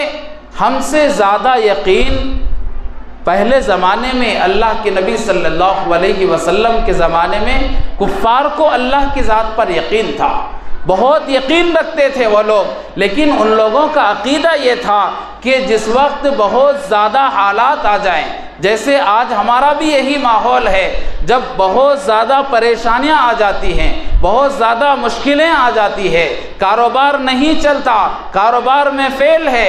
ہم سے زیادہ یقین پہلے زمانے میں اللہ کے نبی صلی اللہ علیہ وسلم کے زمانے میں کفار کو اللہ کی ذات پر یقین تھا، بہت یقین رکھتے تھے وہ لوگ، لیکن ان لوگوں کا عقیدہ یہ تھا کہ جس وقت بہت زیادہ حالات آ جائیں، جیسے آج ہمارا بھی یہی ماحول ہے، جب بہت زیادہ پریشانیاں آ جاتی ہیں، بہت زیادہ مشکلیں آ جاتی ہے، کاروبار نہیں چلتا، کاروبار میں فیل ہے،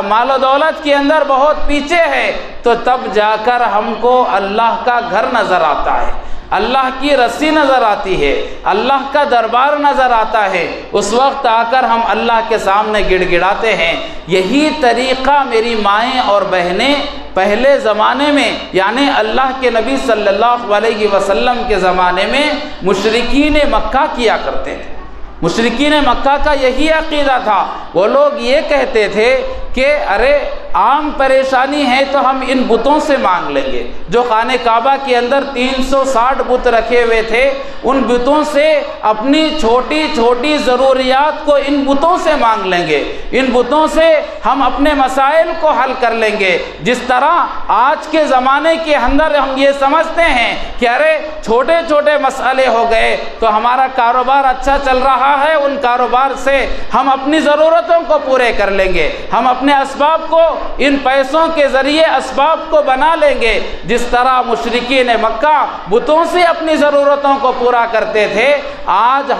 مال و دولت کے اندر بہت پیچھے ہے، تو تب جا کر ہم کو اللہ کا گھر نظر آتا ہے، اللہ کی رسی نظر آتی ہے، اللہ کا دربار نظر آتا ہے، اس وقت آ کر ہم اللہ کے سامنے گڑ گڑاتے ہیں۔ یہی طریقہ میری مائیں اور بہنیں پہلے زمانے میں یعنی اللہ کے نبی صلی اللہ علیہ وسلم کے زمانے میں مشرکین مکہ کیا کرتے تھے۔ مشرکین مکہ کا یہی عقیدہ تھا، وہ لوگ یہ کہتے تھے کہ ارے عام پریشانی ہے تو ہم ان بتوں سے مانگ لیں گے۔ جو خانہ کعبہ کے اندر 360 بت رکھے ہوئے تھے، ان بتوں سے اپنی چھوٹی چھوٹی ضروریات کو ان بتوں سے مانگ لیں گے، ان بتوں سے ہم اپنے مسائل کو حل کر لیں گے۔ جس طرح آج کے زمانے کے اندر ہم یہ سمجھتے ہیں کہ ارے چھوٹے چھوٹے مسئلے ہو گئے تو ہمارا کاروبار اچھا چل رہا ہے، ان کاروبار سے ہم اپنی ضرورتوں کو پورے کر لیں گے، ہم اپنے اسباب کو ان پیسوں کے ذریعے اسباب کو بنا لیں گے۔ جس طرح مشرکین مکہ بتوں سے اپنی ضرورتوں کو پورا کرتے تھے، آج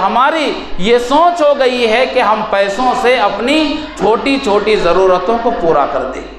ہماری یہ سوچ ہو گئی ہے کہ ہم پیسوں سے اپنی چھوٹی چھوٹی ضرورتوں کو پورا کر دیں۔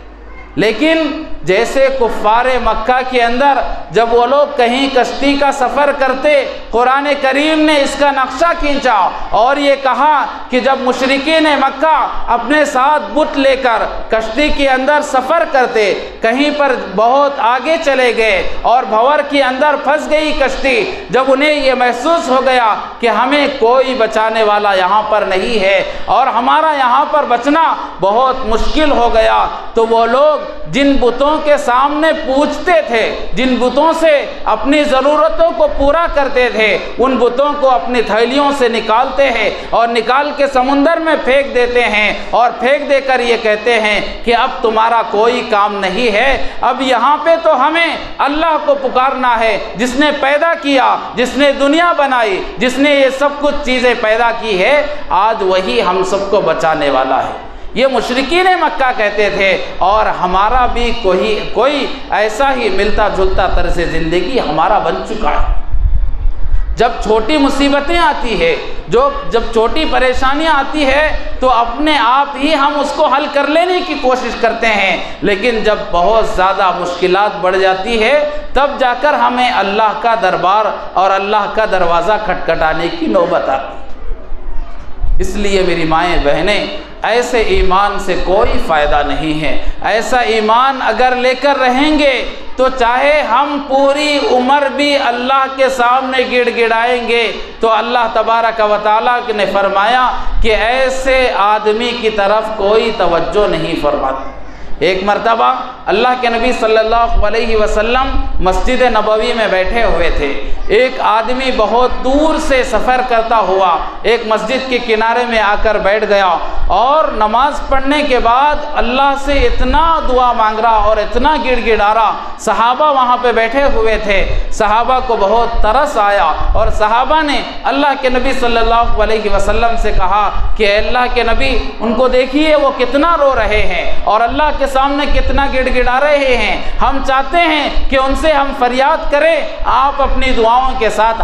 لیکن جیسے کفار مکہ کے اندر جب وہ لوگ کہیں کشتی کا سفر کرتے، قرآن کریم نے اس کا نقشہ کھینچا اور یہ کہا کہ جب مشرکین مکہ اپنے ساتھ بت لے کر کشتی کے اندر سفر کرتے، کہیں پر بہت آگے چلے گئے اور بھور کے اندر پھنس گئی کشتی، جب انہیں یہ محسوس ہو گیا کہ ہمیں کوئی بچانے والا یہاں پر نہیں ہے اور ہمارا یہاں پر بچنا بہت مشکل ہو گیا، تو وہ لوگ جن بتوں کے سامنے پوچھتے تھے، جن بتوں سے اپنی ضرورتوں کو پورا کرتے تھے، ان بتوں کو اپنی تھیلیوں سے نکالتے ہیں اور نکال کے سمندر میں پھینک دیتے ہیں، اور پھینک دے کر یہ کہتے ہیں کہ اب تمہارا کوئی کام نہیں ہے، اب یہاں پہ تو ہمیں اللہ کو پکارنا ہے جس نے پیدا کیا، جس نے دنیا بنائی، جس نے یہ سب کچھ چیزیں پیدا کی ہے، آج وہی ہم سب کو بچانے والا ہے۔ یہ مشرکین مکہ کہتے تھے، اور ہمارا بھی کوئی ایسا ہی ملتا جلتا طرز زندگی ہمارا بن چکا ہے۔ جب چھوٹی مصیبتیں آتی ہے، جب چھوٹی پریشانیاں آتی ہے تو اپنے آپ ہی ہم اس کو حل کر لینے کی کوشش کرتے ہیں، لیکن جب بہت زیادہ مشکلات بڑھ جاتی ہے تب جا کر ہمیں اللہ کا دربار اور اللہ کا دروازہ کھٹکھٹانے کی نوبت آتی ہے۔ اس لیے میری مائیں بہنیں، ایسے ایمان سے کوئی فائدہ نہیں ہے۔ ایسا ایمان اگر لے کر رہیں گے تو چاہے ہم پوری عمر بھی اللہ کے سامنے گڑ گڑائیں گے تو اللہ تبارک و تعالیٰ نے فرمایا کہ ایسے آدمی کی طرف کوئی توجہ نہیں فرماتا۔ ایک مرتبہ اللہ کے نبی صلی اللہ علیہ وسلم مسجد نبوی میں بیٹھے ہوئے تھے۔ ایک آدمی بہت دور سے سفر کرتا ہوا ایک مسجد کے کنارے میں آ کر بیٹھ گیا، اور نماز پڑھنے کے بعد اللہ سے اتنا دعا مانگ رہا اور اتنا گڑ گڑا رہا۔ صحابہ وہاں پہ بیٹھے ہوئے تھے، صحابہ کو بہت ترس آیا، اور صحابہ نے اللہ کے نبی صلی اللہ علیہ وسلم سے کہا کہ اے اللہ کے نبی، ان کو دیکھیے وہ کتنا رو رہے ہیں اور اللہ کے سامنے کتنا گڑ گڑا رہے ہیں، ہم چاہتے ہیں کہ ان سے ہم فریاد کریں، آپ اپنی دعاؤں کے ساتھ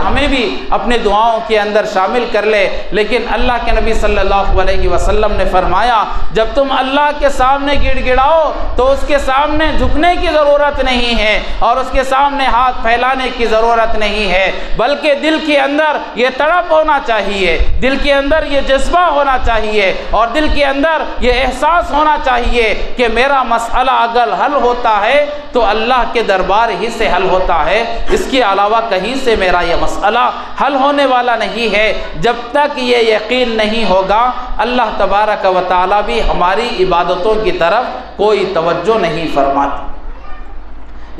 ہمیں بھی اپنی دعاؤں کے اندر شامل کر لے۔ لیکن اللہ کے نبی صلی اللہ علیہ وسلم نے فرمایا جب تم اللہ کے سامنے گڑ گڑاؤ تو اس کے سامنے جھکنے کی ضرورت نہیں ہے اور اس کے سامنے ہاتھ پھیلانے کی ضرورت نہیں ہے، بلکہ دل کے اندر یہ تڑپ ہونا چاہیے، دل کے اندر یہ جذبہ ہونا چاہیے، اور دل کے اندر یہ احساس ہونا چاہیے کہ میرا مسئلہ اگر حل ہوتا ہے تو اللہ کے دربار ہی سے حل ہوتا ہے، اس کے علاوہ کہیں سے میرا یہ مسئلہ حل ہونے والا نہیں ہے۔ جب تک یہ یقین نہیں ہوگا اللہ تبارک و تعالیٰ بھی ہماری عبادتوں کی طرف کوئی توجہ نہیں فرماتا۔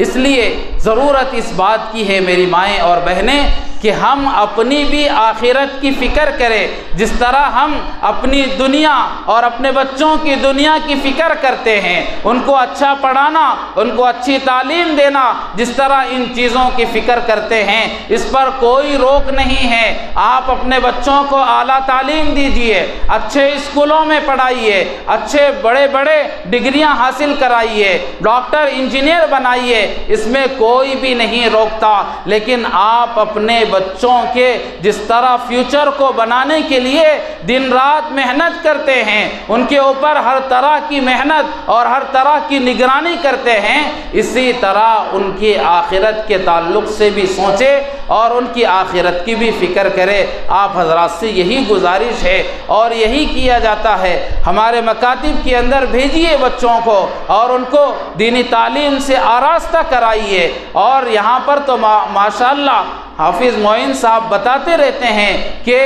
اس لیے ضرورت اس بات کی ہے میری مائیں اور بہنیں کہ ہم اپنی بھی آخرت کی فکر کریں، جس طرح ہم اپنی دنیا اور اپنے بچوں کی دنیا کی فکر کرتے ہیں، ان کو اچھا پڑھانا، ان کو اچھی تعلیم دینا، جس طرح ان چیزوں کی فکر کرتے ہیں، اس پر کوئی روک نہیں ہے۔ آپ اپنے بچوں کو اعلیٰ تعلیم دیجیے، اچھے اسکولوں میں پڑھائیے، اچھے بڑے بڑے ڈگریاں حاصل کرائیے، ڈاکٹر انجینئر بنائیے، اس میں کوئی بھی نہیں روکتا، لیکن آپ اپنے بچوں کے جس طرح فیوچر کو بنانے کے لیے دن رات محنت کرتے ہیں، ان کے اوپر ہر طرح کی محنت اور ہر طرح کی نگرانی کرتے ہیں، اسی طرح ان کی آخرت کے تعلق سے بھی سوچے اور ان کی آخرت کی بھی فکر کرے۔ آپ حضرات سے یہی گزارش ہے اور یہی کیا جاتا ہے۔ ہمارے مکاتب کے اندر بھیجیے بچوں کو اور ان کو دینی تعلیم سے آراستہ کرائیے، اور یہاں پر تو ماشاءاللہ حافظ معین صاحب بتاتے رہتے ہیں کہ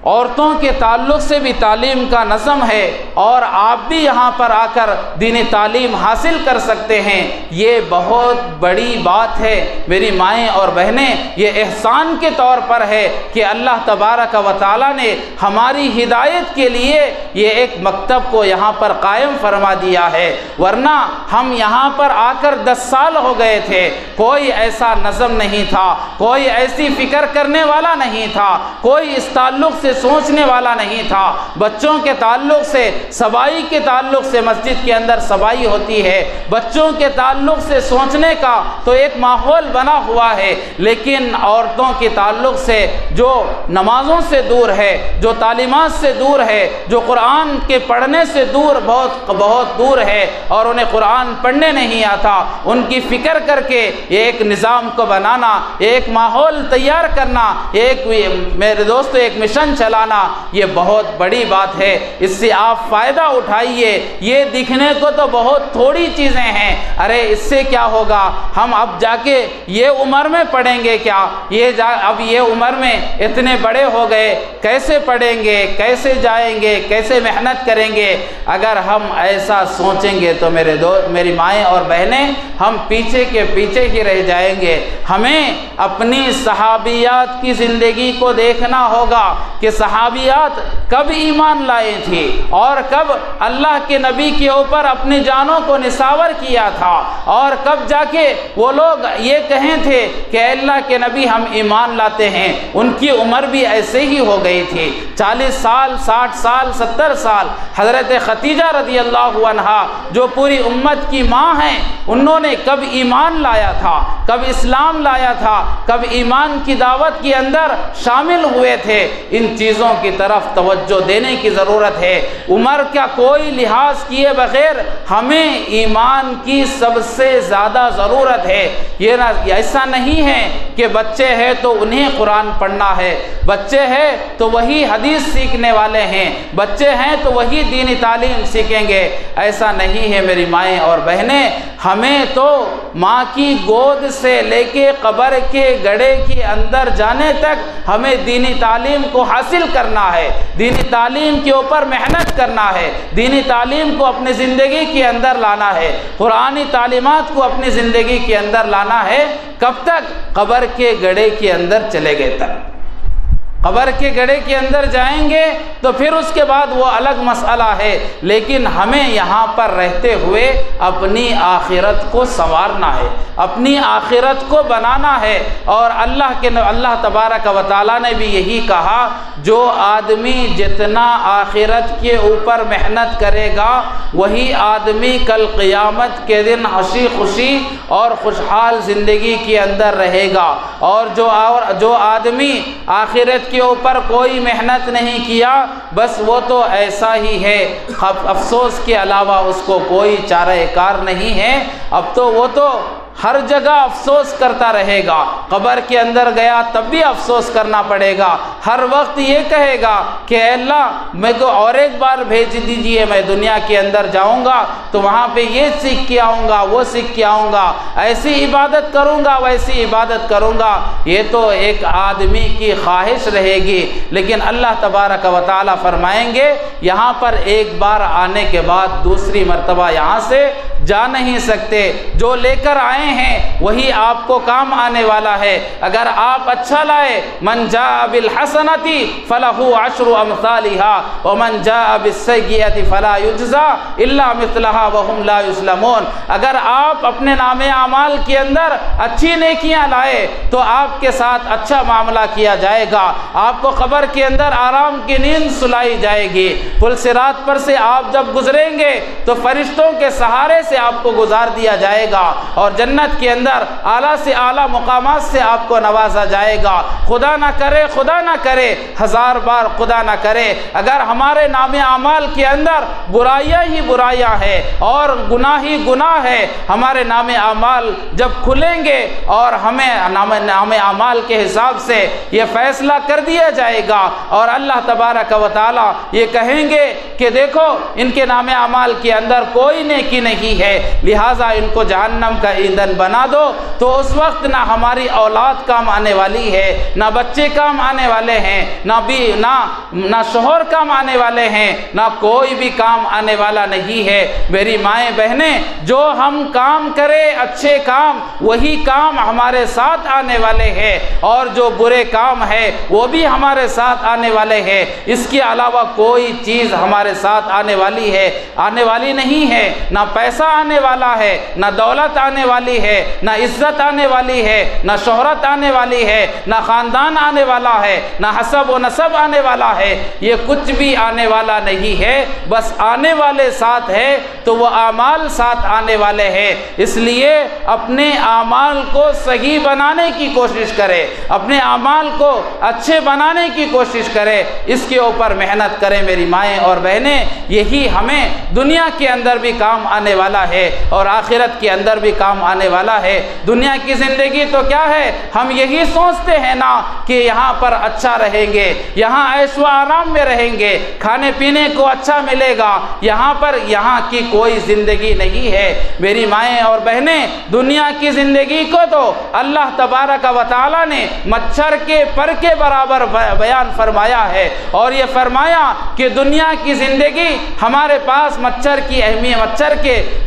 عورتوں کے تعلق سے بھی تعلیم کا نظم ہے، اور آپ بھی یہاں پر آ کر دینی تعلیم حاصل کر سکتے ہیں۔ یہ بہت بڑی بات ہے میری مائیں اور بہنیں، یہ احسان کے طور پر ہے کہ اللہ تبارک و تعالیٰ نے ہماری ہدایت کے لیے یہ ایک مکتب کو یہاں پر قائم فرما دیا ہے، ورنہ ہم یہاں پر آ کر 10 سال ہو گئے تھے، کوئی ایسا نظم نہیں تھا، کوئی ایسی فکر کرنے والا نہیں تھا، کوئی اس تعلق سے سوچنے والا نہیں تھا۔ بچوں کے تعلق سے، صفائی کے تعلق سے مسجد کے اندر صفائی ہوتی ہے، بچوں کے تعلق سے سوچنے کا تو ایک ماحول بنا ہوا ہے، لیکن عورتوں کے تعلق سے جو نمازوں سے دور ہے، جو تعلیمات سے دور ہے، جو قرآن کے پڑھنے سے دور بہت دور ہے اور انہیں قرآن پڑھنے نہیں آتا، ان کی فکر کر کے ایک نظام کو بنانا، ایک ماحول تیار کرنا، میرے دوستو ایک مشن چلانا، یہ بہت بڑی بات ہے۔ اس سے آپ فائدہ اٹھائیے۔ یہ دکھنے کو تو بہت تھوڑی چیزیں ہیں، ارے اس سے کیا ہوگا، ہم اب جا کے یہ عمر میں پڑھیں گے کیا، اب یہ عمر میں اتنے بڑے ہو گئے، کیسے پڑھیں گے، کیسے جائیں گے، کیسے محنت کریں گے؟ اگر ہم ایسا سوچیں گے تو میری مائیں اور بہنیں، ہم پیچھے کے پیچھے ہی رہ جائیں گے۔ ہمیں اپنی صحابیات کی زندگی کو دیکھنا ہوگا کہ صحابیات کب ایمان لائے تھے اور کب اللہ کے نبی کے اوپر اپنی جانوں کو نثار کیا تھا، اور کب جا کے وہ لوگ یہ کہیں تھے کہ اللہ کے نبی ہم ایمان لاتے ہیں۔ ان کی عمر بھی ایسے ہی ہو گئی تھی، 40 سال، 60 سال، 70 سال۔ حضرت خدیجہ رضی اللہ عنہا جو پوری امت کی ماں ہیں، انہوں نے کب ایمان لایا تھا، کب اسلام لایا تھا، کب ایمان کی دعوت کے اندر شامل ہوئے تھے۔ ان چیزوں کی طرف توجہ دینے کی ضرورت ہے۔ عمر کا کوئی لحاظ کیے بغیر ہمیں ایمان کی سب سے زیادہ ضرورت ہے۔ یہ ایسا نہیں ہے کہ بچے ہیں تو انہیں قرآن پڑھنا ہے، بچے ہیں تو وہی حدیث سیکھنے والے ہیں، بچے ہیں تو وہی دینی تعلیم سیکھیں گے، ایسا نہیں ہے میری مائیں اور بہنیں۔ ہمیں تو ماں کی گود سے لے کے قبر کے گڑھے کے اندر جانے تک ہمیں دینی تعلیم کو حاصل کرنا ہے، دینی تعلیم کے اوپر محنت کرنا ہے، دینی تعلیم کو اپنی زندگی کے اندر لانا ہے، قرآنی تعلیمات کو اپنی زندگی کے اندر لانا ہے۔ کب تک؟ قبر کے گڑھے کے اندر چلے گئے تک۔ قبر کے گڑھے کے اندر جائیں گے تو پھر اس کے بعد وہ الگ مسئلہ ہے، لیکن ہمیں یہاں پر رہتے ہوئے اپنی آخرت کو سنوارنا ہے، اپنی آخرت کو بنانا ہے۔ اور اللہ تبارک و تعالیٰ نے بھی یہی کہا، جو آدمی جتنا آخرت کے اوپر محنت کرے گا وہی آدمی کل قیامت کے دن ہنسی خوشی اور خوشحال زندگی کے اندر رہے گا۔ اور جو آدمی آخرت کے اوپر کوئی محنت نہیں کیا، بس وہ تو ایسا ہی ہے، افسوس کے علاوہ اس کو کوئی چارہ کار نہیں ہے۔ اب تو وہ تو ہر جگہ افسوس کرتا رہے گا، قبر کے اندر گیا تب بھی افسوس کرنا پڑے گا، ہر وقت یہ کہے گا کہ اے اللہ میں کو اور ایک بار بھیج دیجئے، میں دنیا کے اندر جاؤں گا تو وہاں پہ یہ سیکھ کے آؤں گا، وہ سیکھ کے آؤں گا، ایسی عبادت کروں گا، ویسی عبادت کروں گا۔ یہ تو ایک آدمی کی خواہش رہے گی، لیکن اللہ تبارک و تعالیٰ فرمائیں گے یہاں پر ایک بار آنے کے بعد دوسری مرتبہ یہاں سے جا نہیں سکتے، جو لے کر آئے ہیں وہی آپ کو کام آنے والا ہے۔ اگر آپ اچھا لائے، من جاء بالحسنۃ فلہ عشر امثالها ومن جاء بالسیئۃ فلا یجزا الا مثلها وهم لا یظلمون۔ اگر آپ اپنے نام اعمال کے اندر اچھی نیکیاں لائے تو آپ کے ساتھ اچھا معاملہ کیا جائے گا، آپ کو قبر کے اندر آرام کی نیند سلائی جائے گی، پل صراط پر سے آپ جب گزریں گے تو فرشتوں کے سہارے سے آپ کو گزار دیا جائے گا، اور جنت کے اندر اعلیٰ سے اعلیٰ مقامات سے آپ کو نوازا جائے گا۔ خدا نہ کرے، خدا نہ کرے، ہزار بار خدا نہ کرے، اگر ہمارے نام اعمال کے اندر برائیاں ہی برائیاں ہیں اور گناہ ہی گناہ ہے، ہمارے نام اعمال جب کھلیں گے اور ہمیں نام اعمال کے حساب سے یہ فیصلہ کر دیا جائے گا، اور اللہ تبارک و تعالیٰ یہ کہیں گے کہ دیکھو ان کے نام اعمال کے اندر کوئی نیکی نہیں ہے، لہٰذا ان کو جہنم کا ایندھن بنا دو، تو اس وقت نہ ہماری اولاد کام آنے والی ہے، نہ بچے کام آنے والے ہیں، نہ شوہر کام آنے والے ہیں، نہ کوئی بھی کام آنے والا نہیں ہے۔ میری مائیں بہنیں، جو ہم کام کریں اچھے کام، وہی کام ہمارے ساتھ آنے والے ہیں، اور جو برے کام ہے وہ بھی ہمارے ساتھ آنے والے ہیں۔ اس کے علاوہ کوئی چیز ہمارے ساتھ آنے والی نہیں ہے، نہ پیسہ آنے والا ہے، نہ دولت آنے والی ہے، نہ عزت آنے والی ہے، نہ شہرت آنے والی ہے، نہ خاندان آنے والا ہے، نہ حسب و نسب آنے والا ہے، یہ کچھ بھی آنے والا نہیں ہے، بس آنے والے ساتھ ہے تو وہ اعمال ساتھ آنے والے ہیں۔ اس لیے اپنے اعمال کو صحیح بنانے کی کوشش کرے، اپنے اعمال کو اچھے بنانے کی کوشش کرے، اس کے اوپر محنت کریں میری مائیں اور بہنیں، یہی ہمیں دنیا کے اندر بھی کام آنے والا ہے اور آخرت کے اندر بھی کام آنے والا ہے۔ دنیا کی زندگی تو کیا ہے، ہم یہی سوچتے ہیں نا کہ یہاں پر اچھا رہیں گے، یہاں عیش و آرام میں رہیں گے، کھانے پینے کو اچھا ملے گا، یہاں کی کوئی زندگی نہیں ہے۔ میری مائیں اور بہنیں، دنیا کی زندگی کو تو اللہ تبارک و تعالیٰ نے مچھر کے پر کے برابر بیان فرمایا ہے، اور یہ فرمایا کہ دنیا کی زندگی ہمارے پاس مچھر کے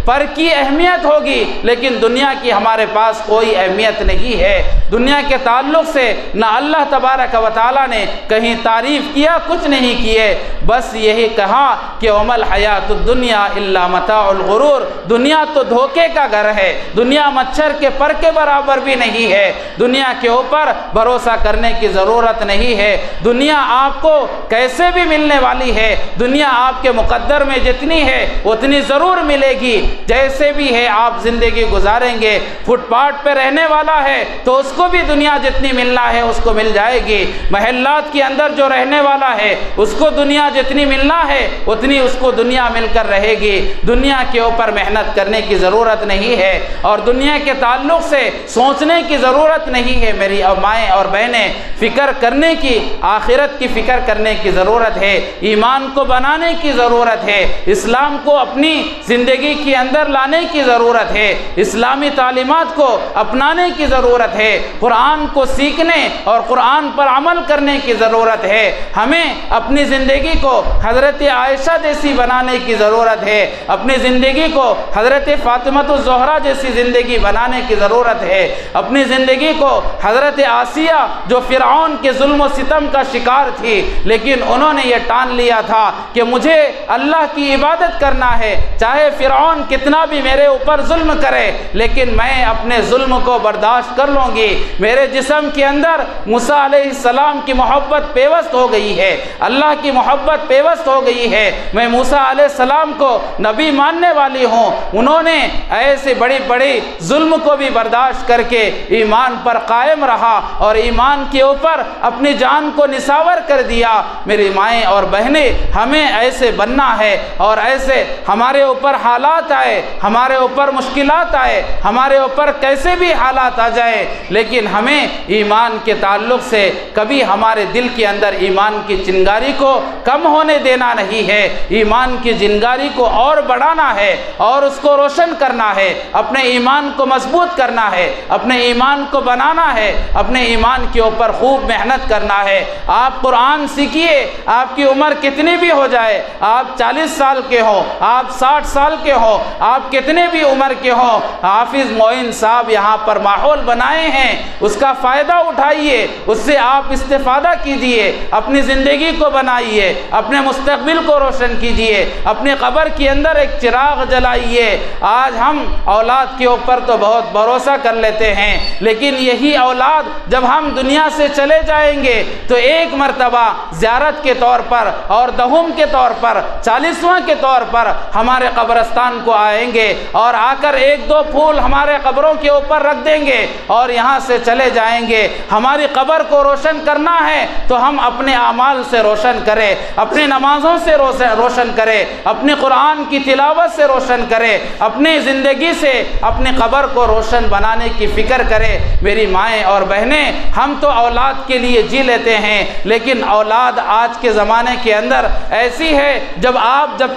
پر کی اہمیت ہوگی، لیکن دنیا کی ہمارے پاس کوئی اہمیت نہیں ہے۔ دنیا کے تعلق سے نہ اللہ تبارک و تعالیٰ نے کہیں تعریف کیا، کچھ نہیں کیے، بس یہی کہا کہ وَمَا الْحَيَاةُ الدُّنْيَا إِلَّا مَتَاعُ الْغُرُورِ، دنیا تو دھوکے کا گھر ہے، دنیا مچھر کے پر کے برابر بھی نہیں ہے، دنیا کے اوپر بھروسہ کرنے کی ضرورت نہیں ہے، دنیا آپ کو کیسے بھی ملنے والی ہے، دنیا آپ کے مقدر میں جتنی ہے اتنی ضرور ملے گی، جیسے بھی ہے آپ زندگی گزاریں گے، فٹ پاتھ پہ رہنے والا ہے تو اس کو بھی دنیا جتنی ملنا ہے اس کو مل جائے گی، محلات کے اندر جو رہنے والا ہے اس کو دنیا جتنی ملنا ہے اتنی اس کو دنیا مل کر رہے گی، دنیا کے اوپر محنت کرنے کی ضرورت نہیں ہے اور دنیا کے تعلق سے سوچنے کی ضرورت نہیں ہے۔ میری مائیں اور بہنیں، فکر کرنے کی، آخرت کی فکر کرنے کی ضرورت ہے، ایمان کو بنانے کی ضرورت ہے، اسلام کو اپنی زندگی کے اندر لانے کی ضرورت ہے، اسلامی تعلیمات کو اپنانے کی ضرورت ہے، قرآن کو سیکھنے اور قرآن پر عمل کرنے کی ضرورت ہے، ہمیں اپنی زندگی کو حضرت عائشہ جیسی بنانے کی ضرورت ہے، اپنی زندگی کو حضرت فاطمہ الزہرا جیسی زندگی بنانے کی ضرورت ہے، اپنی زندگی کو حضرت آسیہ جو فرعون کے ظلم و ستم کا شکار تھی لیکن انہوں نے یہ ٹان لیا تھا کہ مجھے اللہ کی عبادت کرنا ہے، چاہے فرعون کتنا بھی میرے اوپر ظلم کرے لیکن میں اپنے ظلم کو برداشت کر لوں گی، میرے جسم کے اندر موسیٰ علیہ السلام کی محبت پیوست ہو گئی ہے، اللہ کی محبت پیوست ہو گئی ہے، میں موسیٰ علیہ السلام کو نبی ماننے والی ہوں، انہوں نے ایسے بڑی بڑی ظلم کو بھی برداشت کر کے ایمان پر قائم رہا اور ایمان کے اوپر اپنی جان کو نثار کر دیا۔ میری مائیں اور بہنیں، ہمیں ایسے بننا ہے اور ایسے ہمارے اوپر حالات آئے، ہمارے اوپر مشکلات آئے، ہمارے اوپر کیسے بھی حالات آ جائے لیکن ہمیں ایمان کے تعلق سے کبھی ہمارے دل کے اندر ایمان کی چنگاری کو کم ہونے دینا نہیں ہے، ایمان کی چنگاری کو اور بڑھانا ہے اور اس کو روشن کرنا ہے، اپنے ایمان کو مضبوط کرنا ہے، اپنے ایمان کو بنانا ہے، اپنے ایمان کے اوپر خوب محنت کرنا ہے۔ آپ قرآن سیکھیے، آپ کی عمر کتنی بھی ہو جائے، آپ 40 سال کے ہوں، آپ 60 سال کے ہوں، آپ کتنے بھی عمر کے ہوں، حافظ معین صاحب یہاں پر ماحول بنائے ہیں، اس کا فائدہ اٹھائیے، اس سے آپ استفادہ کیجئے، اپنی زندگی کو بنائیے، اپنے مستقبل کو روشن کیجئے، اپنی قبر کے اندر ایک چراغ جلائیے۔ آج ہم اولاد کے اوپر تو بہت بھروسہ کر لیتے ہیں لیکن یہی اولاد جب ہم دنیا سے چلے جائیں گے تو ایک مرتبہ زیارت کے طور پر اور دہم کے طور پر 40واں کے طور پر ہمارے قبرستان کو آئیں گے اور آ کر ایک دو پھول ہمارے قبروں کے اوپر رکھ دیں گے اور یہاں سے چلے جائیں گے۔ ہماری قبر کو روشن کرنا ہے تو ہم اپنے اعمال سے روشن کریں، اپنی نمازوں سے روشن کریں، اپنی قرآن کی تلاوت سے روشن کریں، اپنی زندگی سے اپنی قبر کو روشن بنانے کی فکر کریں۔ میری مائیں اور بہنیں، ہم تو اولاد کے لیے جی لیتے ہیں لیکن اولاد آج کے زمانے کے اندر ایسی ہے جب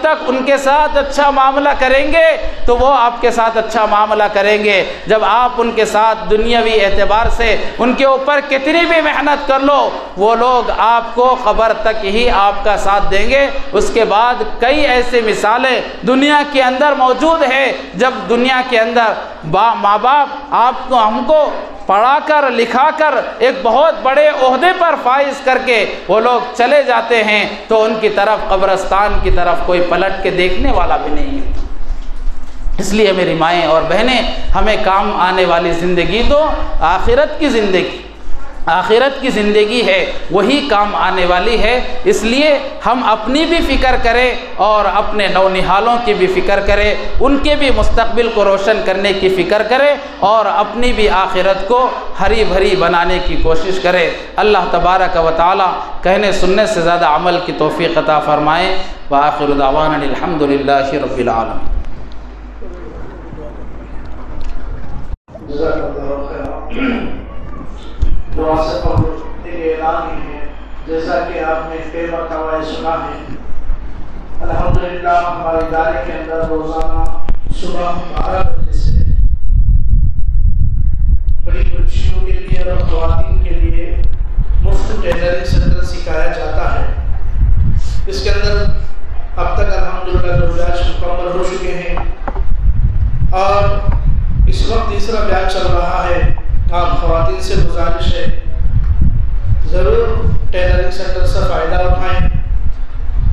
تک ان کے ساتھ اچھا معاملہ کریں گے تو وہ آپ کے ساتھ اچھا معاملہ کریں گے، جب آپ ان کے ساتھ دنیاوی اعتبار سے ان کے اوپر کتنی بھی محنت کر لو وہ لوگ آپ کو قبر تک ہی آپ کا ساتھ دیں گے۔ اس کے بعد کئی ایسے مثالیں دنیا کے اندر موجود ہے جب دنیا کے اندر ماں باپ آپ کو ہم کو پڑھا کر لکھا کر ایک بہت بڑے عہدے پر فائز کر کے وہ لوگ چلے جاتے ہیں تو ان کی طرف قبرستان کی طرف کوئی پلٹ کے دیکھنے والا بھی نہیں ہے۔ اس لیے میری مائیں اور بہنیں، ہمیں کام آنے والی زندگی تو آخرت کی زندگی ہے، وہی کام آنے والی ہے، اس لیے ہم اپنی بھی فکر کریں اور اپنے نونہالوں کی بھی فکر کریں، ان کے بھی مستقبل کو روشن کرنے کی فکر کریں اور اپنی بھی آخرت کو ہری بھری بنانے کی کوشش کریں۔ اللہ تبارک و تعالی کہنے سننے سے زیادہ عمل کی توفیق عطا فرمائیں۔ وآخر دعوانا الحمدللہ رب العالمین۔ جزاک اللہ خیر۔ دعا سے قبل ایک اعلان ہی ہے، جیسا کہ آپ نے کئی مرتبہ سنا ہے، الحمدللہ ہمارے ادارے کے اندر روزانہ صبح 12 بجے سے بڑی بچیوں کے لیے اور خواتین کے لیے مفت ٹیلرنگ سینٹر سکھایا جاتا ہے۔ اس کے اندر اب تک الحمدللہ 2 بیچ مکمل ہو چکے ہیں اور اس وقت تیسرا بیچ چل رہا ہے۔ آپ خواتین خواتین سے گزارش ہے ضرور ٹیلرنگ سینٹر سے فائدہ اٹھائیں.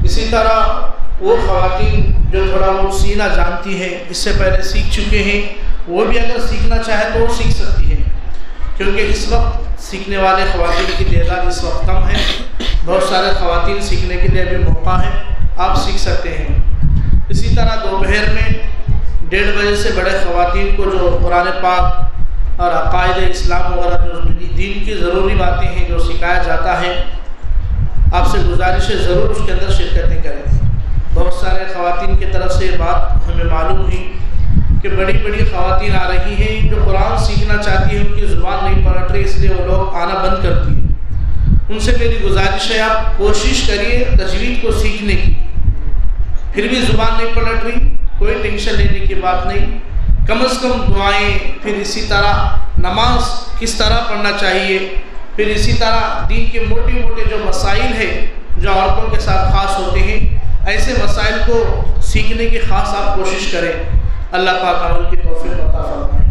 اسی طرح وہ خواتین جو تھوڑا بہت سینا جانتی ہیں، اس سے پہلے سیکھ چکے ہیں، وہ بھی اگر سیکھنا چاہے تو وہ سیکھ سکتی ہیں، کیونکہ اس وقت سیکھنے والے خواتین کی تعداد اس وقت کم ہے. بہت سارے خواتین سیکھنے کے لیے بھی موقع ہے، آپ سیکھ سکتے ہیں. اسی طرح دوپہر میں 1:30 بجے سے بڑے خواتین کو جو قرآن پاک اور عقائد اسلام وغیرہ جو دین کی ضروری باتیں ہیں جو سکھایا جاتا ہے، آپ سے گزارش ہے ضرور اس کے اندر شرکتیں کریں. بہت سارے خواتین کی طرف سے یہ بات ہمیں معلوم ہوئی کہ بڑی بڑی خواتین آ رہی ہیں جو قرآن سیکھنا چاہتی ہیں، ان کی زبان نہیں پلٹ رہی، اس لیے وہ لوگ آنا بند کرتی ہیں. ان سے میری گزارش ہے آپ کوشش کریے تجوید کو سیکھنے کی. پھر بھی زبان نہیں پلٹ رہی، کوئی ٹینشن لینے کی بات نہیں. کم از کم دعائیں، پھر اسی طرح نماز کس طرح پڑھنا چاہیے، پھر اسی طرح دین کے موٹے موٹے جو مسائل ہیں جو عورتوں کے ساتھ خاص ہوتے ہیں، ایسے مسائل کو سیکھنے کی خاص آپ کوشش کریں. اللہ پاک عمل کی توفیق عطا فرمائے.